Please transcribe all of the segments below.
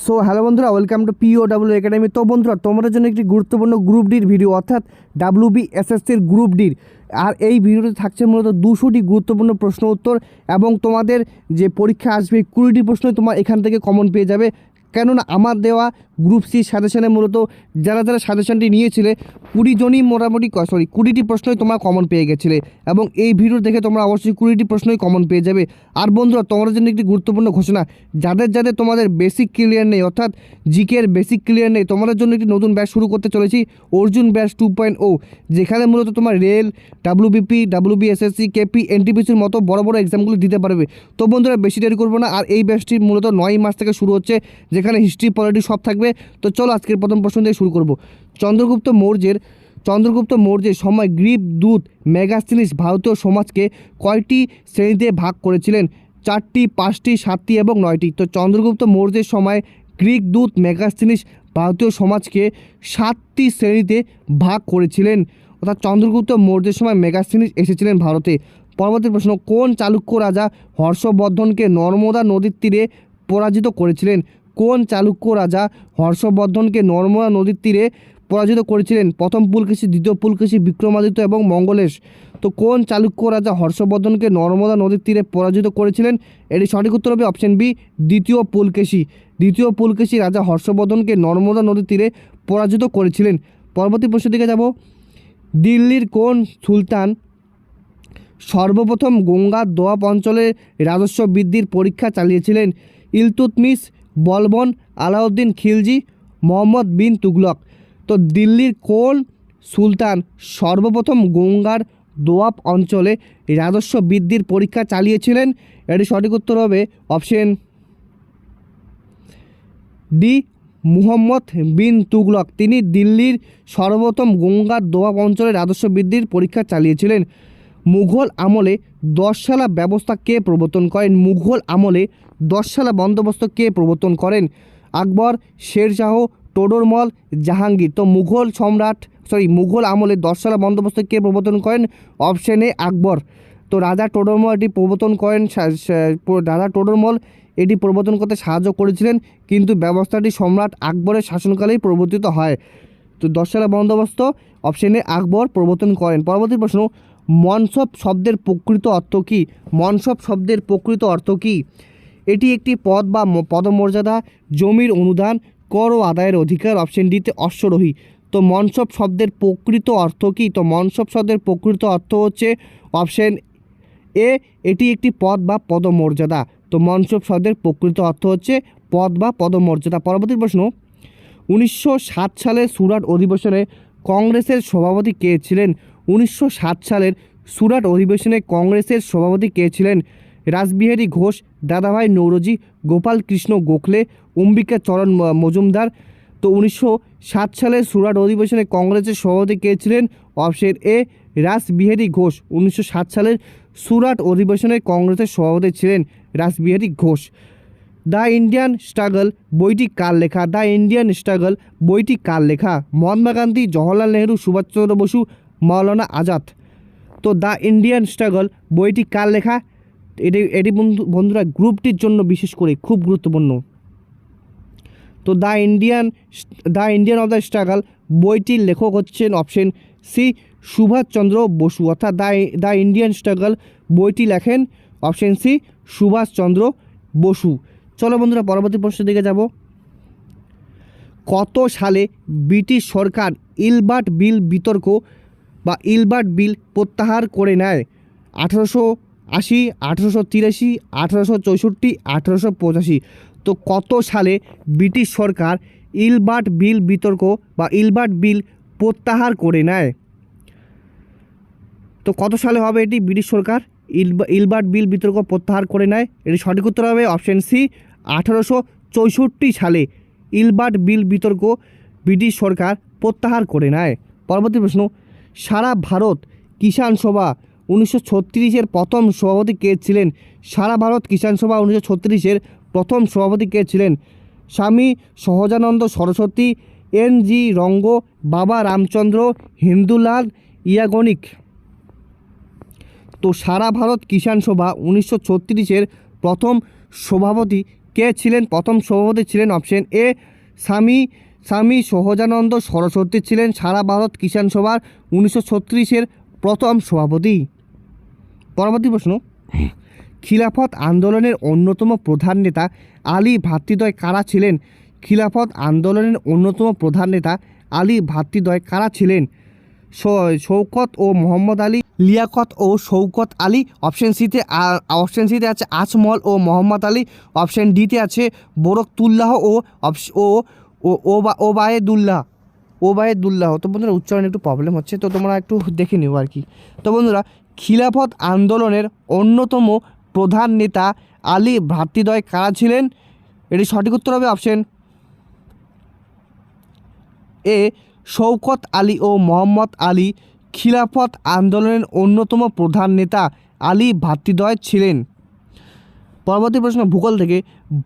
So hello বন্ধুরা, welcome to POW academy. তো বন্ধুরা, তোমাদের জন্য একটি গুরুত্বপূর্ণ গ্রুপ ডির ভিডিও, অর্থাৎ WBSSCর গ্রুপ ডির। আর এই ভিডিওতে থাকছে মূলত 200টি গুরুত্বপূর্ণ প্রশ্ন উত্তর, এবং তোমাদের যে পরীক্ষা আসবে 20টি প্রশ্ন তোমার এখান থেকে কমন পেয়ে যাবে। কেননা আমার দেওয়া গ্রুপ সি সাজেশনে মূলত যারা সাজেশনটি নিয়েছিলে 20 জনই মোটামুটি 20টি প্রশ্নই তোমরা কমন পেয়ে গেছিলে, এবং এই ভিডিও দেখে তোমরা অবশ্যই 20টি প্রশ্নই কমন পেয়ে যাবে। আর বন্ধুরা, তোমাদের জন্য একটি গুরুত্বপূর্ণ ঘোষণা, যাদের তোমাদের বেসিক ক্লিয়ার নেই, অর্থাৎ জিকের বেসিক ক্লিয়ার নেই, তোমাদের জন্য একটি নতুন ব্যাচ শুরু করতে চলেছি, অর্জুন ব্যাচ 2.0, যেখানে মূলত তোমার রেল, WBP, WBSSC, KP, NTPCর মতো বড় বড় এক্সামগুলো দিতে পারবে। তো বন্ধুরা, বেশি দেরি করবো না। আর এই ব্যাচটি মূলত 9 মাস থেকে শুরু হচ্ছে, যেখানে হিস্ট্রি, পলিটিক্স সব থাকবে। তো চলো আজকের প্রথম প্রশ্ন দিয়ে শুরু করব। চন্দ্রগুপ্ত মৌর্যের সময় গ্রিক দূত মেগাস্তিনিস ভারতীয় সমাজকে কয়টি শ্রেণীতে ভাগ করেছিলেন? 4টি, 5টি, 7টি এবং 9টি। তো চন্দ্রগুপ্ত মৌর্যের সময় গ্রিক দূত মেগাস্তিনিস ভারতীয় সমাজকে 7টি শ্রেণীতে ভাগ করেছিলেন, অর্থাৎ চন্দ্রগুপ্ত মৌর্যের সময় মেগাস্তিনিস এসেছিলেন ভারতে। পরবর্তী প্রশ্ন, কোন চালুক্য রাজা হর্ষবর্ধনকে নর্মদা নদীর তীরে পরাজিত করেছিলেন? কোন চালুক্য রাজা হর্ষবর্ধনকে নর্মদা নদীর তীরে পরাজিত করেছিলেন? প্রথম পুলকেশী, দ্বিতীয় পুলকেশী, বিক্রমাদিত্য এবং মঙ্গলেশ। তো কোন চালুক্য রাজা হর্ষবর্ধনকে নর্মদা নদীর তীরে পরাজিত করেছিলেন? এটি সঠিক উত্তর হবে অপশন বি, দ্বিতীয় পুলকেশী। দ্বিতীয় পুলকেশী রাজা হর্ষবর্ধনকে নর্মদা নদীর তীরে পরাজিত করেছিলেন। পরবর্তী প্রশ্ন দিকে যাব। দিল্লির কোন সুলতান সর্বপ্রথম গঙ্গার দোয়াব অঞ্চলে রাজস্ব বৃদ্ধির পরীক্ষা চালিয়েছিলেন? ইলতুৎমিশ, বলবন, আলাউদ্দিন খিলজি, মোহাম্মদ বিন তুগলক। তো দিল্লির কোন সুলতান সর্বপ্রথম গঙ্গার দোয়াব অঞ্চলে রাজস্ব বৃদ্ধির পরীক্ষা চালিয়েছিলেন? এটি সঠিক উত্তর হবে অপশন ডি, মুহাম্মদ বিন তুগলক। তিনি দিল্লির সর্বপ্রথম গঙ্গার দোয়াব অঞ্চলে রাজস্ব বৃদ্ধির পরীক্ষা চালিয়েছিলেন। মুঘল আমলে 10 সালা ব্যবস্থা কে প্রবর্তন করেন? মুঘল আমলে 10 সালা বন্দোবস্ত কে প্রবর্তন করেন? আকবর, শেরশাহ, টোডরমল, জাহাঙ্গীর। তো মুঘল আমলে 10 সালা বন্দোবস্ত কে প্রবর্তন করেন? অপশন এ, আকবর। তো রাজা টোডরমল এটি প্রবর্তন করেন। রাজা টোডরমল এটি প্রবর্তন করতে সাহায্য করেছিলেন, কিন্তু ব্যবস্থাটি সম্রাট আকবরের শাসনকালেই প্রবর্তিত হয়। তো 10 সালা বন্দোবস্ত অপশনে আকবর প্রবর্তন করেন। পরবর্তী প্রশ্ন, মনসব শব্দের প্রকৃত অর্থ কী? মনসব শব্দের প্রকৃত অর্থ কী? এটি একটি পদ বা পদমর্যাদা, জমির অনুদান, কর ও আদায়ের অধিকার। অপশন ডিতে অশ্বরোহী। তো মনসব শব্দের প্রকৃত অর্থ কী? তো মনসব শব্দের প্রকৃত অর্থ হচ্ছে অপশন এ, এটি একটি পদ বা পদমর্যাদা। তো মনসব শব্দের প্রকৃত অর্থ হচ্ছে পদ বা পদমর্যাদা। পরবর্তী প্রশ্ন, 1907 সালের সুরাট অধিবেশনে কংগ্রেসের সভাপতি কে ছিলেন? 1907 সালের সুরাট অধিবেশনে কংগ্রেসের সভাপতি কে ছিলেন? রাসবিহারী ঘোষ, দাদাভাই নৌরোজি, গোপাল কৃষ্ণ গোখলে, অম্বিকা চরণ মজুমদার। তো 1907 সালের সুরাট অধিবেশনে কংগ্রেসের সভাপতি কে ছিলেন? Option A, Rashbehari Ghosh. 1907 সালের সুরাট অধিবেশনে কংগ্রেসের সভাপতি ছিলেন Rashbehari Ghosh. The Indian struggle বইটি কার লেখা? দ্য ইন্ডিয়ান স্ট্রাগল বইটি কার লেখা? মহাত্মা গান্ধী, জওহরলাল নেহরু, সুভাষচন্দ্র বসু, মাওলানা আজাদ। তো দ্য ইন্ডিয়ান স্ট্রাগল বইটি কার লেখা? এটি বন্ধুরা গ্রুপটির জন্য বিশেষ করে খুব গুরুত্বপূর্ণ। তো the Indian of the struggle বইটির লেখক হচ্ছেন অপশন সি, সুভাষচন্দ্র বসু। অর্থাৎ দ্য ইন্ডিয়ান স্ট্রাগল বইটি লেখেন অপশন সি, সুভাষচন্দ্র বসু। চলো বন্ধুরা, পরবর্তী প্রশ্নের দিকে যাব। কত সালে ব্রিটিশ সরকার ইলবার্ট বিল প্রত্যাহার করে নেয়? 1880, 1883, 1864, 1885। তো কত সালে ব্রিটিশ সরকার ইলবার্ট বিল প্রত্যাহার করে নেয়? তো কত সালে হবে এটি? ব্রিটিশ সরকার ইলবার্ট বিল বিতর্ক প্রত্যাহার করে নেয়। এটি সঠিক উত্তর হবে অপশন সি, 1864 সালে ইলবার্ট বিল বিতর্ক ব্রিটিশ সরকার প্রত্যাহার করে নেয়। পরবর্তী প্রশ্ন, সারা ভারত কিষাণ সভা 1936-এর প্রথম সভাপতি কে ছিলেন? সারা ভারত কিষাণ সভা 1936-এর প্রথম সভাপতি কে ছিলেন? স্বামী সহজানন্দ সরস্বতী, NG রঙ্গ, বাবা রামচন্দ্র, হিন্দুলাল ইয়াগনিক। তো সারা ভারত কিষাণ সভা 1936-এর প্রথম সভাপতি কে ছিলেন প্রথম সভাপতি? ছিলেন অপশন এ স্বামী সহজানন্দ সরস্বতী ছিলেন সারা ভারত কিষাণ সভার 1936-এর প্রথম সভাপতি। পরবর্তী প্রশ্ন, খিলাফত আন্দোলনের অন্যতম প্রধান নেতা আলী ভ্রাতৃদ্বয় কারা ছিলেন? খিলাফত আন্দোলনের অন্যতম প্রধান নেতা আলী ভ্রাতৃদ্বয় কারা ছিলেন? শৌকত ও মোহাম্মদ আলী, লিয়াকত ও শৌকত আলী। অপশন সিতে আছে আজমল ও মোহাম্মদ আলী। অপশন ডিতে আছে বরকতুল্লাহ ও ওবায়েদুল্লাহ। তো বন্ধুরা উচ্চারণে একটু প্রবলেম হচ্ছে, তো তোমরা একটু দেখে নিও আর কি। তো বন্ধুরা খিলাফত আন্দোলনের অন্যতম প্রধান নেতা আলী ভ্রাতৃদ্বয় কারা ছিলেন? এটি সঠিক উত্তর হবে অপশন এ শৌকত আলী ও মোহাম্মদ আলী খিলাফত আন্দোলনের অন্যতম প্রধান নেতা আলী ভ্রাতৃদ্বয় ছিলেন। পরবর্তী প্রশ্ন ভূগোল থেকে,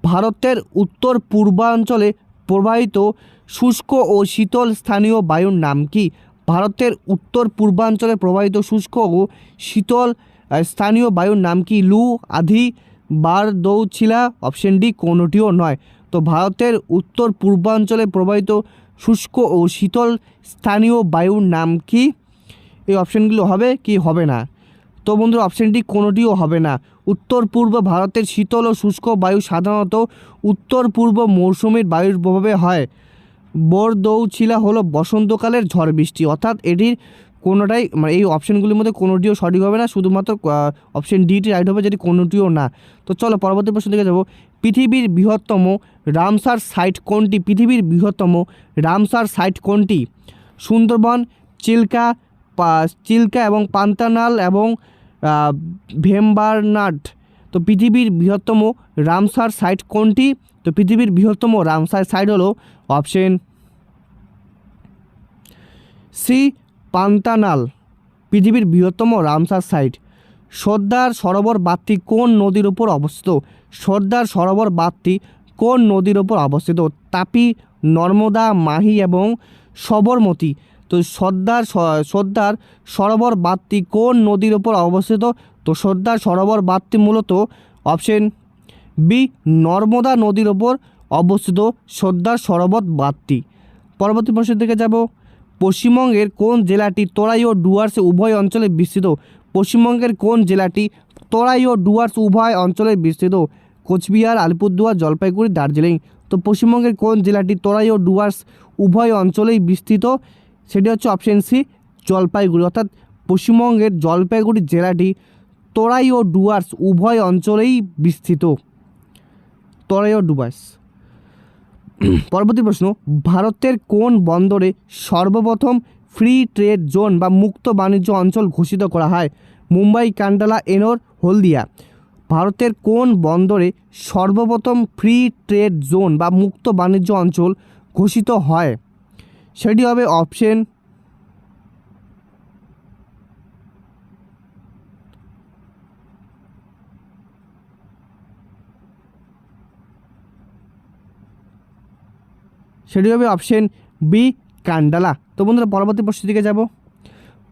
ভারতের উত্তর পূর্বাঞ্চলে প্রবাহিত শুষ্ক ও শীতল স্থানীয় বায়ুর নাম কি? ভারতের উত্তর পূর্বাঞ্চলে প্রবাহিত শুষ্ক ও শীতল স্থানীয় বায়ুর নাম কি? লু, আধি, বারদৌছিলা। অপশন ডি কোনোটিও নয়। তো ভারতের উত্তর পূর্বাঞ্চলে প্রবাহিত শুষ্ক ও শীতল স্থানীয় বায়ুর নাম কি? এই অপশানগুলো হবে কি হবে না? তো বন্ধুরা অপশানটি কোনোটিও হবে না। উত্তর পূর্ব ভারতের শীতল ও শুষ্ক বায়ু সাধারণত উত্তর পূর্ব মৌসুমীর বায়ুর প্রভাবে হয়। বরদৌছিলা হলো বসন্তকালের ঝড় বৃষ্টি, অর্থাৎ এটির কোনোটাই মানে এই অপশানগুলির মধ্যে কোনোটিও সঠিক হবে না, শুধুমাত্র অপশান ডিটি রাইট হবে, যেটি কোনোটিও না। তো চলো পরবর্তী প্রশ্ন দিকে যাব। পৃথিবীর বৃহত্তম রামসার সাইট কোনটি? পৃথিবীর বৃহত্তম রামসার সাইট কোনটি? সুন্দরবন, চিল্কা এবং পান্তানাল এবং ভেম্বারনাড। তো পৃথিবীর বৃহত্তম রামসার সাইট কোনটি? তো পৃথিবীর বৃহত্তম রামসার সাইট হলো অপশন সি পান্তানাল, পৃথিবীর বৃহত্তম রামসার সাইট। সর্দার সরোবর বাঁধটি কোন নদীর উপর অবস্থিত? সর্দার সরোবর বাঁধটি কোন নদীর উপর অবস্থিত? তাপি, নর্মদা, মাহি এবং সবরমতী। তো সর্দার সরোবর বাঁধটি কোন নদীর উপর অবস্থিত? তো সর্দার সরোবর বাঁধটি মূলত অপশন বি নর্মদা নদীর উপর অবস্থিত সর্দার সরোবর বাঁধটি। পরবর্তী প্রশ্নের দিকে যাব। পশ্চিমবঙ্গের কোন জেলাটি তরাই ও ডুয়ার্স উভয় অঞ্চলে বিস্তৃত? পশ্চিমবঙ্গের কোন জেলাটি তরাই ও ডুয়ার্স উভয় অঞ্চলে বিস্তৃত? কোচবিহার, আলিপুরদুয়ার, জলপাইগুড়ি, দার্জিলিং। তো পশ্চিমবঙ্গের কোন জেলাটি তরাই ও ডুয়ার্স উভয় অঞ্চলেই বিস্তৃত? সেটি হচ্ছে অপশন সি জলপাইগুড়ি, অর্থাৎ পশ্চিমবঙ্গের জলপাইগুড়ি জেলাটি তরাই ও ডুয়ার্স উভয় অঞ্চলেই বিস্তৃত। তরাই ও ডুয়ার্স। পরবর্তী প্রশ্ন, ভারতের কোন বন্দরে সর্বপ্রথম ফ্রি ট্রেড জোন বা মুক্ত বাণিজ্য অঞ্চল ঘোষিত করা হয়? মুম্বাই, কান্ডালা, এনোর, হলদিয়া। ভারতের কোন বন্দরে সর্বপ্রথম ফ্রি ট্রেড জোন বা মুক্ত বাণিজ্য অঞ্চল ঘোষিত হয়? সেটি হবে অপশন বি কান্ডালা। তো বন্ধুরা পরবর্তী প্রশ্নের দিকে যাব।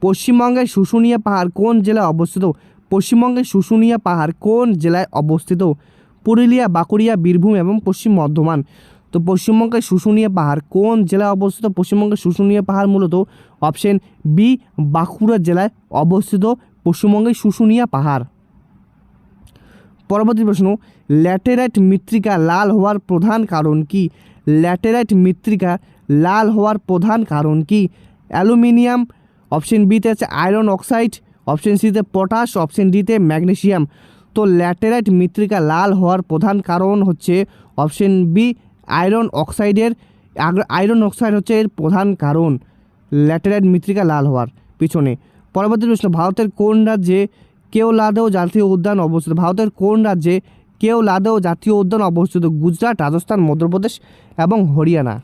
পশ্চিমবঙ্গের শুশুনিয়া পাহাড় কোন জেলায় অবস্থিত? পশ্চিমবঙ্গের শুশুনিয়া পাহাড় কোন জেলায় অবস্থিত? পুরুলিয়া, বাঁকুড়া, বীরভূম এবং পশ্চিম বর্ধমান। তো পশ্চিমবঙ্গের শুশুনিয়া পাহাড় কোন জেলায় অবস্থিত? পশ্চিমবঙ্গের শুশুনিয়া পাহাড় মূলত অপশন বি বাঁকুড়া জেলায় অবস্থিত পশ্চিমবঙ্গের শুশুনিয়া পাহাড়। পরবর্তী প্রশ্ন, ল্যাটেরাইট মৃত্তিকা লাল হওয়ার প্রধান কারণ কি? ল্যাটেরাইট মৃত্তিকা লাল হওয়ার প্রধান কারণ কি? অ্যালুমিনিয়াম, অপশন বিতে আছে আয়রন অক্সাইড, অপশন সিতে পটাশ, অপশন ডিতে ম্যাগনেসিয়াম। তো ল্যাটেরাইট মৃত্তিকা লাল হওয়ার প্রধান কারণ হচ্ছে অপশন বি আয়রন অক্সাইডের। আয়রন অক্সাইড হচ্ছে এর প্রধান কারণ ল্যাটেরাইট মৃত্তিকা লাল হওয়ার পিছনে। পরবর্তী প্রশ্ন, ভারতের কোন রাজ্যে কেওলাদেও জাতীয় উদ্যান অবস্থিত? ভারতের কোন রাজ্যে কেওলাদেও জাতীয় উদ্যান অবস্থিত? গুজরাট, রাজস্থান, মধ্যপ্রদেশ এবং হরিয়ানা।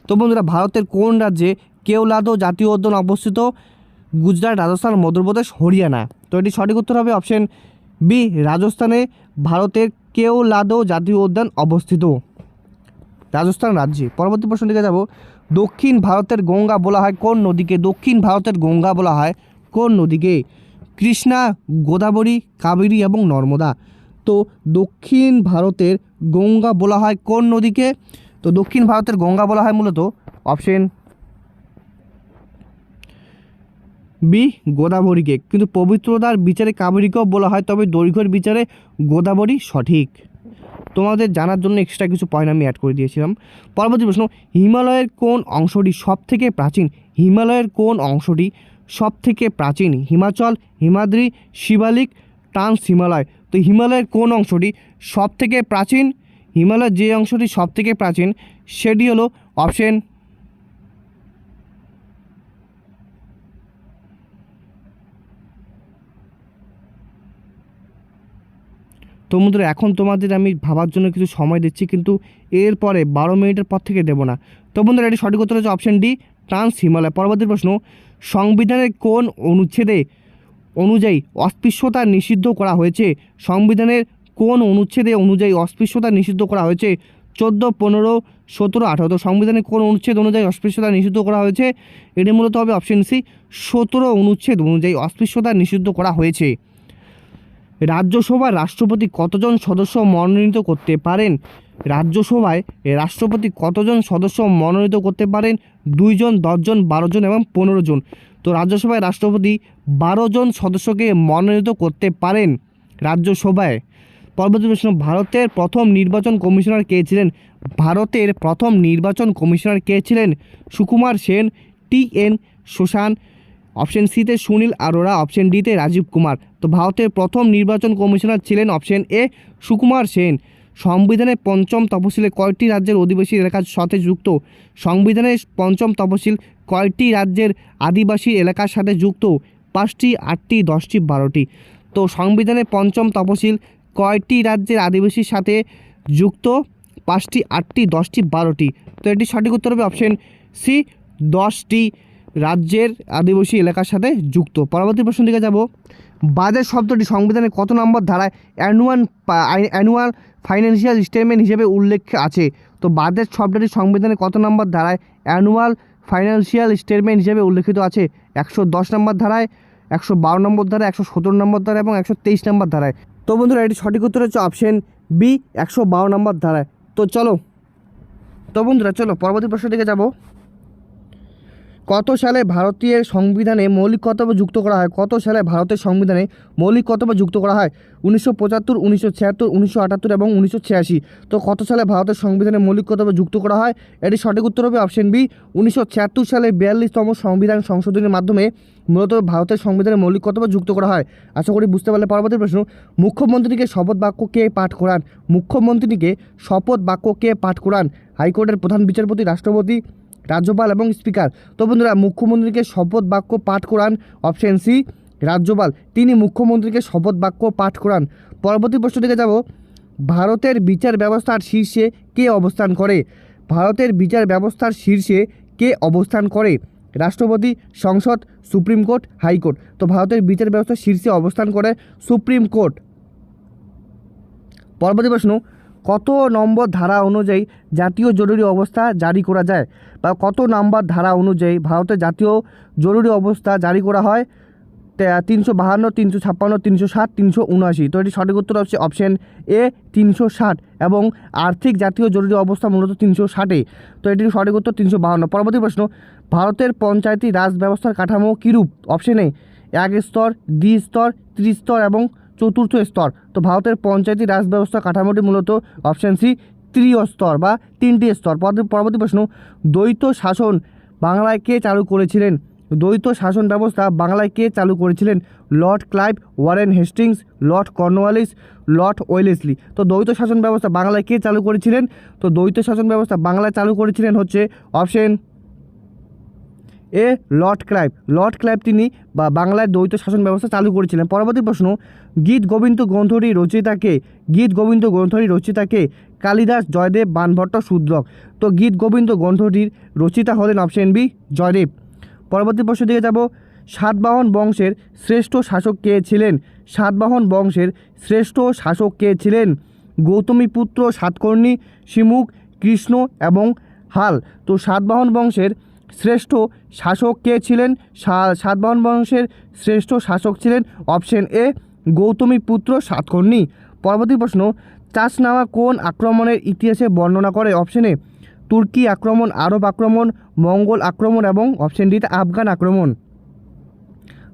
তো বন্ধুরা ভারতের কোন রাজ্যে কেওলাদেও জাতীয় উদ্যান অবস্থিত? গুজরাট, রাজস্থান, মধ্যপ্রদেশ, হরিয়ানা। তো এটি সঠিক উত্তর হবে অপশন বি রাজস্থানে ভারতের কেওলাদেও জাতীয় উদ্যান অবস্থিত, রাজস্থান রাজ্যে। পরবর্তী প্রশ্ন দিকে যাব। দক্ষিণ ভারতের গঙ্গা বলা হয় কোন নদীকে? দক্ষিণ ভারতের গঙ্গা বলা হয় কোন নদীকে? কৃষ্ণা, গোদাবরী, কাবেরী এবং নর্মদা। তো দক্ষিণ ভারতের গঙ্গা বলা হয় কোন নদীকে? তো দক্ষিণ ভারতের গঙ্গা বলা হয় মূলত অপশন বি গোদাবরীকে। কিন্তু পবিত্রতার বিচারে কাবেরীকেও বলা হয়, তবে দৈর্ঘ্যের বিচারে গোদাবরী সঠিক। তোমাদের জানার জন্য এক্সট্রা কিছু পয়েন্ট আমি অ্যাড করে দিয়েছিলাম। পরবর্তী প্রশ্ন, হিমালয়ের কোন অংশটি সবথেকে প্রাচীন? হিমালয়ের কোন অংশটি সবথেকে প্রাচীন? হিমাচল, হিমাদ্রি, শিবালিক, ট্রান্স হিমালয়। তো হিমালয়ের কোন অংশটি সবথেকে প্রাচীন? হিমালয়ের যে অংশটি সবথেকে প্রাচীন সেটি হলো অপশন তো বন্ধুরা, এখন তোমাদের আমি ভাবার জন্য কিছু সময় দিচ্ছি, কিন্তু এরপরে 12 মিনিটের পর থেকে দেবো না। তো বন্ধুরা, এটি সঠিক উত্তর হচ্ছে অপশন ডি, ট্রান্স হিমালয়। পরবর্তী প্রশ্ন, সংবিধানের কোন অনুচ্ছেদে অনুযায়ী অস্পৃশ্যতা নিষিদ্ধ করা হয়েছে? সংবিধানের কোন অনুচ্ছেদে অনুযায়ী অস্পৃশ্যতা নিষিদ্ধ করা হয়েছে? 14, 15, 17, 18। তো সংবিধানের কোন অনুচ্ছেদ অনুযায়ী অস্পৃশ্যতা নিষিদ্ধ করা হয়েছে? এটি মূলত হবে অপশন সি, 17 অনুচ্ছেদ অনুযায়ী অস্পৃশ্যতা নিষিদ্ধ করা হয়েছে। রাজ্যসভায় রাষ্ট্রপতি কতজন সদস্য মনোনীত করতে পারেন? রাজ্যসভায় রাষ্ট্রপতি কতজন সদস্য মনোনীত করতে পারেন? 2 জন, 10 জন, 12 জন এবং 15 জন। তো রাজ্যসভায় রাষ্ট্রপতি 12 জন সদস্যকে মনোনীত করতে পারেন রাজ্যসভায়। পরবর্তী প্রশ্ন, ভারতের প্রথম নির্বাচন কমিশনার কে ছিলেন? ভারতের প্রথম নির্বাচন কমিশনার কে ছিলেন? সুকুমার সেন, টি.এন. শোষান, অপশন সিতে সুনীল আরোরা, অপশন ডিতে রাজীব কুমার। তো ভারতের প্রথম নির্বাচন কমিশনার ছিলেন অপশন এ সুকুমার সেন। সংবিধানের পঞ্চম তফসিলে কয়টি রাজ্যের অধিবাসী এলাকার সাথে যুক্ত? সংবিধানের পঞ্চম তফসিল কয়টি রাজ্যের আদিবাসী এলাকার সাথে যুক্ত? 5টি, 8টি, 10টি, 12টি। তো সংবিধানের পঞ্চম তফসিল কয়টি রাজ্যের আদিবাসীর সাথে যুক্ত? 5টি, 8টি, 10টি, 12টি। তো এটি সঠিক উত্তর হবে অপশন সি, 10টি রাজ্যের আদিবাসী এলাকার সাথে যুক্ত। পরবর্তী প্রশ্ন দিকে যাব। বাজেট শব্দটি সংবিধানের কত নম্বর ধারায় অ্যানুয়াল ফাইন্যান্সিয়াল স্টেটমেন্ট হিসেবে উল্লেখ আছে? তো বাজেট শব্দটি সংবিধানের কত নম্বর ধারায় অ্যানুয়াল ফাইন্যান্সিয়াল স্টেটমেন্ট হিসেবে উল্লেখিত আছে? 110 নম্বর ধারায়, 112 নম্বর ধারায়, 117 নম্বর ধারায় এবং 123 নম্বর ধারায়। তো বন্ধুরা, এটি সঠিক উত্তর হচ্ছে অপশন বি, 112 নম্বর ধারায়। তো বন্ধুরা চলো পরবর্তী প্রশ্ন দিকে যাব। কত সালে ভারতীয় সংবিধানে মৌলিক কর্তব্য যুক্ত করা হয়? কত সালে ভারতের সংবিধানে মৌলিক কর্তব্য যুক্ত করা হয়? 1975, 1976, 1978 এবং 1986। তো কত সালে ভারতের সংবিধানে মৌলিক কর্তব্য যুক্ত করা হয়? এটি সঠিক উত্তর হবে অপশন বি, 1976 সালে 42তম সংবিধান সংশোধনের মাধ্যমে মূলত ভারতের সংবিধানে মৌলিক কর্তব্য যুক্ত করা হয়। আশা করি বুঝতে পারলে। পরবর্তী প্রশ্ন, মুখ্যমন্ত্রীকে শপথ বাক্য কে পাঠ করান? মুখ্যমন্ত্রীকে শপথ বাক্য কে পাঠ করান? হাইকোর্টের প্রধান বিচারপতি, রাষ্ট্রপতি, রাজ্যপাল এবং স্পিকার। তো বন্ধুরা, মুখ্যমন্ত্রীকে শপথ বাক্য পাঠ করান অপশন সি, রাজ্যপাল। তিনি মুখ্যমন্ত্রীকে শপথ বাক্য পাঠ করান। পরবর্তী প্রশ্ন দিকে যাব। ভারতের বিচার ব্যবস্থার শীর্ষে কে অবস্থান করে? ভারতের বিচার ব্যবস্থার শীর্ষে কে অবস্থান করে? রাষ্ট্রপতি, সংসদ, সুপ্রিম কোর্ট, হাইকোর্ট। তো ভারতের বিচার ব্যবস্থার শীর্ষে অবস্থান করে সুপ্রিম কোর্ট। পরবর্তী প্রশ্ন, কত নম্বর ধারা অনুযায়ী জাতীয় জরুরি অবস্থা জারি করা যায়? বা কত নম্বর ধারা অনুযায়ী ভারতের জাতীয় জরুরি অবস্থা জারি করা হয়? 352, 356, 360, 379। তো এটি সঠিক উত্তর হচ্ছে অপশন এ, 360। এবং আর্থিক জাতীয় জরুরি অবস্থা মূলত 360-এ। তো এটির সঠিক উত্তর 352। পরবর্তী প্রশ্ন, ভারতের পঞ্চায়েতি রাজ ব্যবস্থার কাঠামো কীরূপ? অপশন এ 1 স্তর, 2 স্তর, 3 স্তর এবং 4র্থ স্তর। তো ভারতের পঞ্চায়েতি রাজ ব্যবস্থা কাঠামোটি মূলত অপশন সি, 3 স্তর বা 3টি স্তর। পরবর্তী প্রশ্ন, দ্বৈত শাসন বাংলায় কে চালু করেছিলেন? দ্বৈত শাসন ব্যবস্থা বাংলায় কে চালু করেছিলেন? Lord Clive, Warren Hastings, Lord Cornwallis, Lord Wellesley. তো দ্বৈত শাসন ব্যবস্থা বাংলায় কে চালু করেছিলেন? তো দ্বৈত শাসন ব্যবস্থা বাংলায় চালু করেছিলেন হচ্ছে option A, Lord Clive. Lord Clive তিনি বাংলায় দ্বৈত শাসন ব্যবস্থা চালু করেছিলেন। পরবর্তী প্রশ্ন, গীত গোবিন্দ গ্রন্থটি রচয়িতাকে? গীত গোবিন্দ গ্রন্থটির রচয়িতাকে? কালিদাস, জয়দেব, বাণভট্ট, শূদ্রক। তো গীত গোবিন্দ গ্রন্থটির রচয়িতা হলেন অপশন বি, জয়দেব। পরবর্তী প্রশ্ন দিকে যাব। সাতবাহন বংশের শ্রেষ্ঠ শাসক কে ছিলেন? সাতবাহন বংশের শ্রেষ্ঠ শাসক কে ছিলেন? গৌতমীপুত্র সাতকর্ণী, শিমুখ, কৃষ্ণ এবং হাল। তো সাতবাহন বংশের শ্রেষ্ঠ শাসক কে ছিলেন? সাতবাহন বংশের শ্রেষ্ঠ শাসক ছিলেন অপশন এ, গৌতমীপুত্র সাতকর্ণী। পরবর্তী প্রশ্ন, চাষনামা কোন আক্রমণের ইতিহাসে বর্ণনা করে? অপশন এ তুর্কি আক্রমণ, আরব আক্রমণ, মঙ্গল আক্রমণ এবং অপশন ডিতে আফগান আক্রমণ।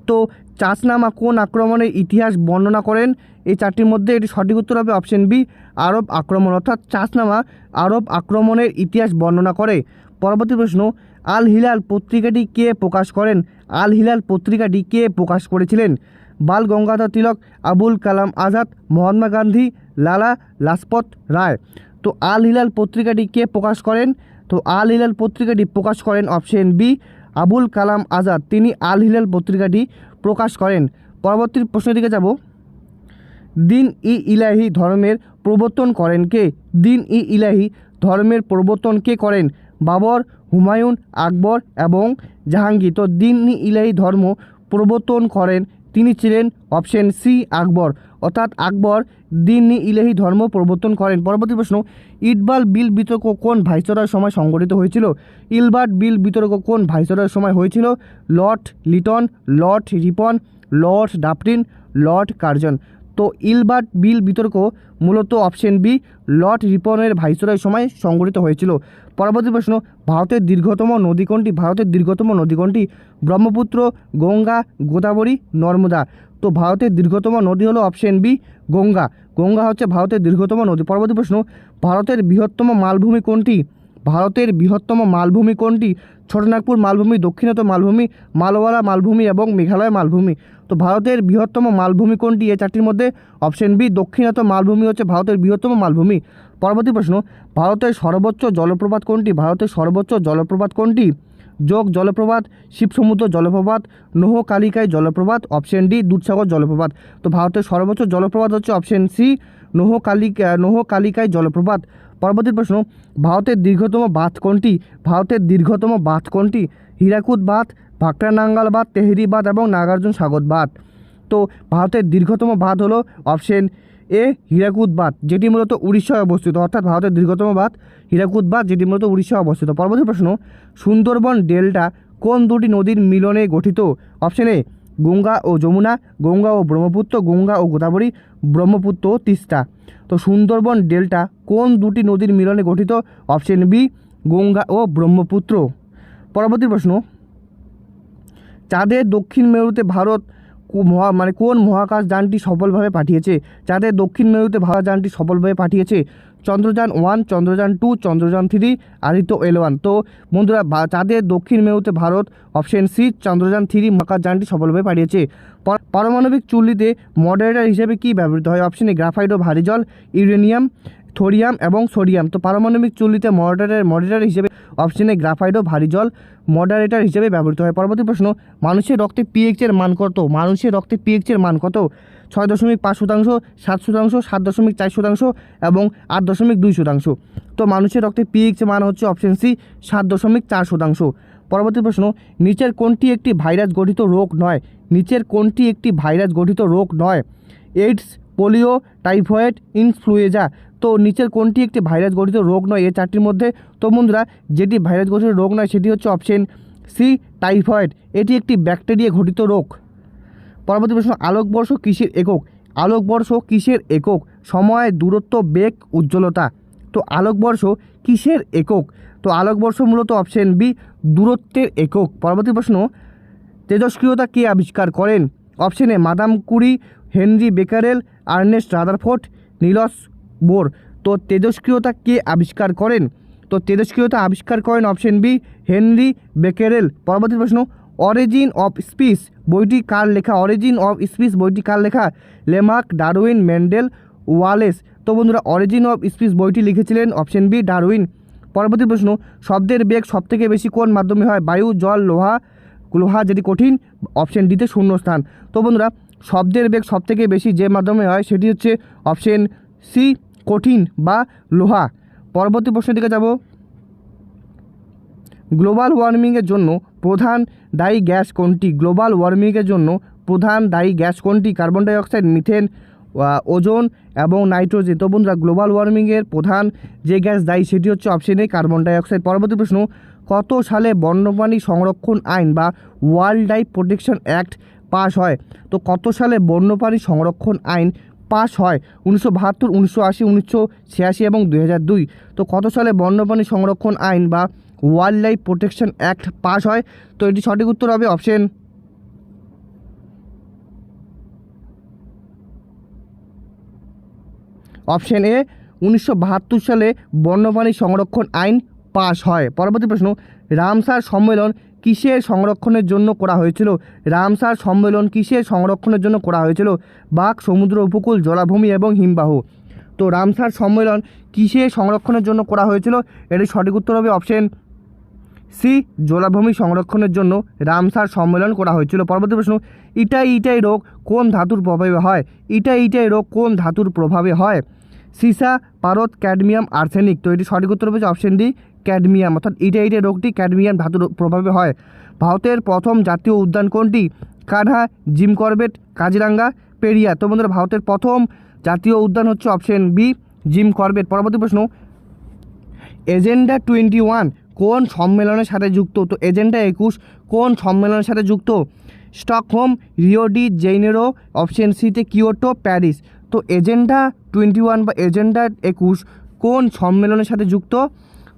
তো চাষনামা কোন আক্রমণের ইতিহাস বর্ণনা করেন? এই চারটির মধ্যে এটি সঠিক উত্তর হবে অপশন বি, আরব আক্রমণ, অর্থাৎ চাষনামা আরব আক্রমণের ইতিহাস বর্ণনা করে। পরবর্তী প্রশ্ন, আল হিলাল পত্রিকাটি কে প্রকাশ করেন? আল হিলাল পত্রিকাটি কে প্রকাশ করেছিলেন? বাল গঙ্গাধর তিলক, আবুল কালাম আজাদ, মহাত্মা গান্ধী, লালা লাজপত রায়। তো আল হিলাল পত্রিকাটি কে প্রকাশ করেন? তো আল হিলাল পত্রিকাটি প্রকাশ করেন অপশন বি, আবুল কালাম আজাদ, তিনি আল হিলাল পত্রিকাটি প্রকাশ করেন। পরবর্তী প্রশ্নের দিকে যাব, দিন ই ইলাহি ধর্মের প্রবর্তন করেন কে? দিন ই ইলাহি ধর্মের প্রবর্তন কে করেন? বাবর, হুমায়ুন, আকবর এবং জাহাঙ্গীর। তো দিন ই ইলাহি ধর্ম প্রবর্তন করেন তিনি ছিলেন অপশন সি, আকবর, অর্থাৎ আকবর দিন ই ইলাহি ধর্ম প্রবর্তন করেন। পরবর্তী প্রশ্ন, ইটবাল বিল বিতর্ক কোন ভাইসরয়ের সময় সংগঠিত হয়েছিল? ইলবার্ট বিল বিতর্ক কোন ভাইসরয়ের সময় হয়েছিল? Lord Liton, Lord Ripon, Lord Dufferin, Lord Curzon. তো ইলবার্ট বিল বিতর্ক মূলত অপশন বি, লর্ড রিপনের ভাইসরয়ের সময় সংগঠিত হয়েছিল। পরবর্তী প্রশ্ন, ভারতের দীর্ঘতম নদী কোনটি? ভারতের দীর্ঘতম নদী কোনটি? ব্রহ্মপুত্র, গঙ্গা, গোদাবরী, নর্মদা। তো ভারতের দীর্ঘতম নদী হলো অপশন বি, গঙ্গা। গঙ্গা হচ্ছে ভারতের দীর্ঘতম নদী। পরবর্তী প্রশ্ন, ভারতের বৃহত্তম মালভূমি কোনটি? ভারতের বৃহত্তম মালভূমি কোনটি? ছোটনাগপুর মালভূমি, দক্ষিণাত মালভূমি, মালওয়ালা মালভূমি এবং মেঘালয় মালভূমি। তো ভারতের বৃহত্তম মালভূমি কোনটি? এই চারটির মধ্যে অপশন বি, দক্ষিণাত মালভূমি হচ্ছে ভারতের বৃহত্তম মালভূমি। পরবর্তী প্রশ্ন, ভারতের সর্বোচ্চ জলপ্রপাত কোনটি? ভারতের সর্বোচ্চ জলপ্রপাত কোনটি? যোগ জলপ্রপাত, শিবসমুদ্র জলপ্রপাত, নোহকালিকায় জলপ্রপাত, অপশন ডি দুধসাগর জলপ্রপাত। তো ভারতের সর্বোচ্চ জলপ্রপাত হচ্ছে অপশন সি, নোহকালিকায় জলপ্রপাত। পরবর্তী প্রশ্ন, ভারতের দীর্ঘতম বাঁধ কোনটি? ভারতের দীর্ঘতম বাঁধ কোনটি? হীরাকুদ বাঁধ, ভাকরানাঙ্গাল বাঁধ, তেহরি বাঁধ এবং নাগার্জুন সাগর বাঁধ। তো ভারতের দীর্ঘতম বাঁধ হলো অপশন এ, হীরাকুদ বাঁধ, যেটি মূলত উড়িষ্যায় অবস্থিত, অর্থাৎ ভারতের দীর্ঘতম বাঁধ হীরাকুদ বাঁধ, যেটি মূলত উড়িষ্যায় অবস্থিত। পরবর্তী প্রশ্ন, সুন্দরবন ডেল্টা কোন দুটি নদীর মিলনে গঠিত? অপশন এ গঙ্গা ও যমুনা, গঙ্গা ও ব্রহ্মপুত্র, গঙ্গা ও গোদাবরী, ব্রহ্মপুত্র ও তিস্তা। তো সুন্দরবন ডেল্টা কোন দুটি নদীর মিলনে গঠিত? অপশন বি, গঙ্গা ও ব্রহ্মপুত্র। পরবর্তী প্রশ্ন, চাঁদের দক্ষিণ মেরুতে ভারত কোন মহাকাশ যানটি সফলভাবে পাঠিয়েছে? চাঁদের দক্ষিণ মেরুতে ভারত যানটি সফলভাবে পাঠিয়েছে চন্দ্রযান 1, চন্দ্রযান 2, চন্দ্রযান 3, আদিত্য L1। তো বন্ধুরা, চাঁদের দক্ষিণ মেরুতে ভারত অপশন সি, চন্দ্রযান 3 মহাকাশ যানটি সফলভাবে পাঠিয়েছে। পারমাণবিক চুল্লিতে মডারেটর হিসেবে কি ব্যবহৃত হয়? অপশন এ গ্রাফাইট ও ভারী জল, ইউরেনিয়াম, থোরিয়াম এবং সোডিয়াম। তো পারমাণবিক চুল্লিতে মডারেটর হিসেবে অপশন এ গ্রাফাইট ও ভারী জল মডারেটর হিসেবে ব্যবহৃত হয়। পরবর্তী প্রশ্ন, মানুষের রক্তে পিএইচের মান কত? মানুষের রক্তে পিএইচের মান কত? 6.5%, 7%, 7.4% এবং 8.2%। তো মানুষের রক্তে পিএইচ মান হচ্ছে অপশন সি, 7.4%। পরবর্তী প্রশ্ন, নিচের কোনটি একটি ভাইরাস গঠিত রোগ নয়? নিচের কোনটি একটি ভাইরাস গঠিত রোগ নয়? AIDS, polio, typhoid, influenza. তো নিচের কোনটি একটি ভাইরাস গঠিত রোগ নয় এই চারটির মধ্যে? তো বন্ধুরা, যেটি ভাইরাস গঠিত রোগ নয় সেটি হচ্ছে অপশন সি, টাইফয়েড, এটি একটি ব্যাকটেরিয়া ঘটিত রোগ। পরবর্তী প্রশ্ন, আলোকবর্ষ কিসের একক? আলোকবর্ষ কিসের একক? সময়, দূরত্ব, বেগ, উজ্জ্বলতা। তো আলোকবর্ষ কিসের একক? তো আলোকবর্ষ মূলত অপশন বি, দূরত্বের একক। পরবর্তী প্রশ্ন, তেজস্ক্রিয়তা কে আবিষ্কার করেন? Option A Madame Curie, Henri Becquerel, Ernest Rutherford, Niels Bohr. তো তেজস্ক্রিয়তা কে আবিষ্কার করেন? তো তেজস্ক্রিয়তা আবিষ্কার করেন অপশন বি, হেনরি বেকারেল। পরবর্তী প্রশ্ন, অরিজিন অফ স্পিচ বইটি কার লেখা? অরিজিন অফ স্পিচ বইটি কার লেখা? লেমার্ক, ডারউইন, মেন্ডেল, ওয়ালেস। তো বন্ধুরা, অরিজিন অফ স্পিচ বইটি লিখেছিলেন অপশন বি, ডারউইন। পরবর্তী প্রশ্ন, শব্দের বেগ সবথেকে বেশি কোন মাধ্যমে হয়? বায়ু, জল, লোহা যেটি কঠিন, অপশন ডিতে শূন্যস্থান। তো বন্ধুরা, শব্দের বেগ সবথেকে বেশি যে মাধ্যমে হয় সেটি হচ্ছে অপশন সি, কঠিন বা লোহা। পরবর্তী প্রশ্নের দিকে যাব, গ্লোবাল ওয়ার্মিংয়ের জন্য প্রধান দায়ী গ্যাস কোনটি? গ্লোবাল ওয়ার্মিংয়ের জন্য প্রধান দায়ী গ্যাস কোনটি? কার্বন ডাইঅক্সাইড, মিথেন, ওজোন এবং নাইট্রোজেন। তো বন্ধুরা, গ্লোবাল ওয়ার্মিংয়ের প্রধান যে গ্যাস দায়ী সেটি হচ্ছে অপশন এ, কার্বন ডাইঅক্সাইড। পরবর্তী প্রশ্ন, কত সালে বন্যপ্রাণী সংরক্ষণ আইন বা wild life protection act pass হয়? তো কত সালে বন্যপ্রাণী সংরক্ষণ আইন পাস হয়? 1972, 1980, 1986 এবং 2002। তো কত সালে বন্যপ্রাণী সংরক্ষণ আইন বা wild life protection act pass হয়? তো এটি সঠিক উত্তর হবে অপশন এ 1972 সালে বন্যপ্রাণী সংরক্ষণ আইন পাস হয়। পরবর্তী প্রশ্ন, রামসার সম্মেলন কিসের সংরক্ষণের জন্য করা হয়েছিল? রামসার সম্মেলন কিসের সংরক্ষণের জন্য করা হয়েছিল? বাঘ, সমুদ্র উপকূল, জলাভূমি এবং হিমবাহ। তো রামসার সম্মেলন কিসের সংরক্ষণের জন্য করা হয়েছিল? এর সঠিক উত্তর হবে অপশন সি, জলাভূমি সংরক্ষণের জন্য রামসার সম্মেলন করা হয়েছিল। পরবর্তী প্রশ্ন, ইটাই রোগ কোন ধাতুর প্রভাবে হয়? ইটাই রোগ কোন ধাতুর প্রভাবে হয়? সীসা, পারদ, ক্যাডমিয়াম, আর্সেনিক। তো এটি সঠিক উত্তর হবে অপশন ডি, ক্যাডমিয়াম। অর্থাৎ ইটাই রোগটি ক্যাডমিয়াম ধাতুর প্রভাবে হয়। ভারতের প্রথম জাতীয় উদ্যান কোনটি? Kanha, Jim Corbett, Kaziranga, Periyar. তো বন্ধুরা, ভারতের প্রথম জাতীয় উদ্যান হচ্ছে অপশন বি, জিম করবেট। পরবর্তী প্রশ্ন, এজেন্ডা 21 কোন সম্মেলনের সাথে যুক্ত? তো এজেন্ডা 21 কোন সম্মেলনের সাথে যুক্ত? Stockholm, Rio de Janeiro, option সিতে কিয়োটো, প্যারিস। তো এজেন্ডা 21 বা এজেন্ডা 21 কোন সম্মেলনের সাথে যুক্ত?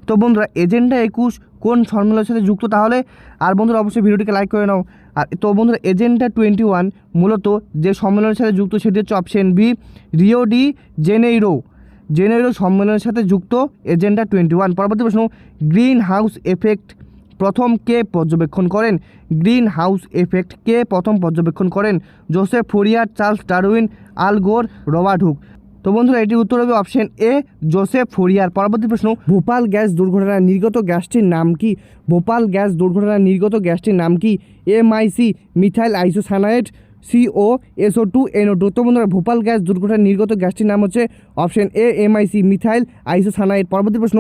তো বন্ধুরা, এজেন্ডা 21 কোন সম্মেলনের সাথে যুক্ত তাহলে? আর বন্ধুরা, অবশ্যই ভিডিওটিকে লাইক করে নাও। আর তো বন্ধুরা, এজেন্ডা 21 মূলত যে সম্মেলনের সাথে যুক্ত সেটি হচ্ছে option B, Rio de Janeiro সম্মেলনের সাথে যুক্ত এজেন্ডা 21। পরবর্তী প্রশ্ন, গ্রিন হাউস এফেক্ট প্রথম কে পর্যবেক্ষণ করেন? গ্রিন হাউস এফেক্ট কে প্রথম পর্যবেক্ষণ করেন? জোসেফ ফোরিয়ার, চার্লস ডারউইন, আল গোর, রবার্ট হুক। তো বন্ধুরা, এটির উত্তর হবে অপশন এ, জোসেফ ফোরিয়ার। পরবর্তী প্রশ্ন, ভোপাল গ্যাস দুর্ঘটনায় নির্গত গ্যাসটির নাম কি? ভোপাল গ্যাস দুর্ঘটনায় নির্গত গ্যাসটির নাম কি? MIC, methyl isocyanide, CO, SO2, NO2। তো বন্ধুরা, ভোপাল গ্যাস দুর্ঘটনায় নির্গত গ্যাসটির নাম হচ্ছে option A, MIC, methyl isocyanide. পরবর্তী প্রশ্ন,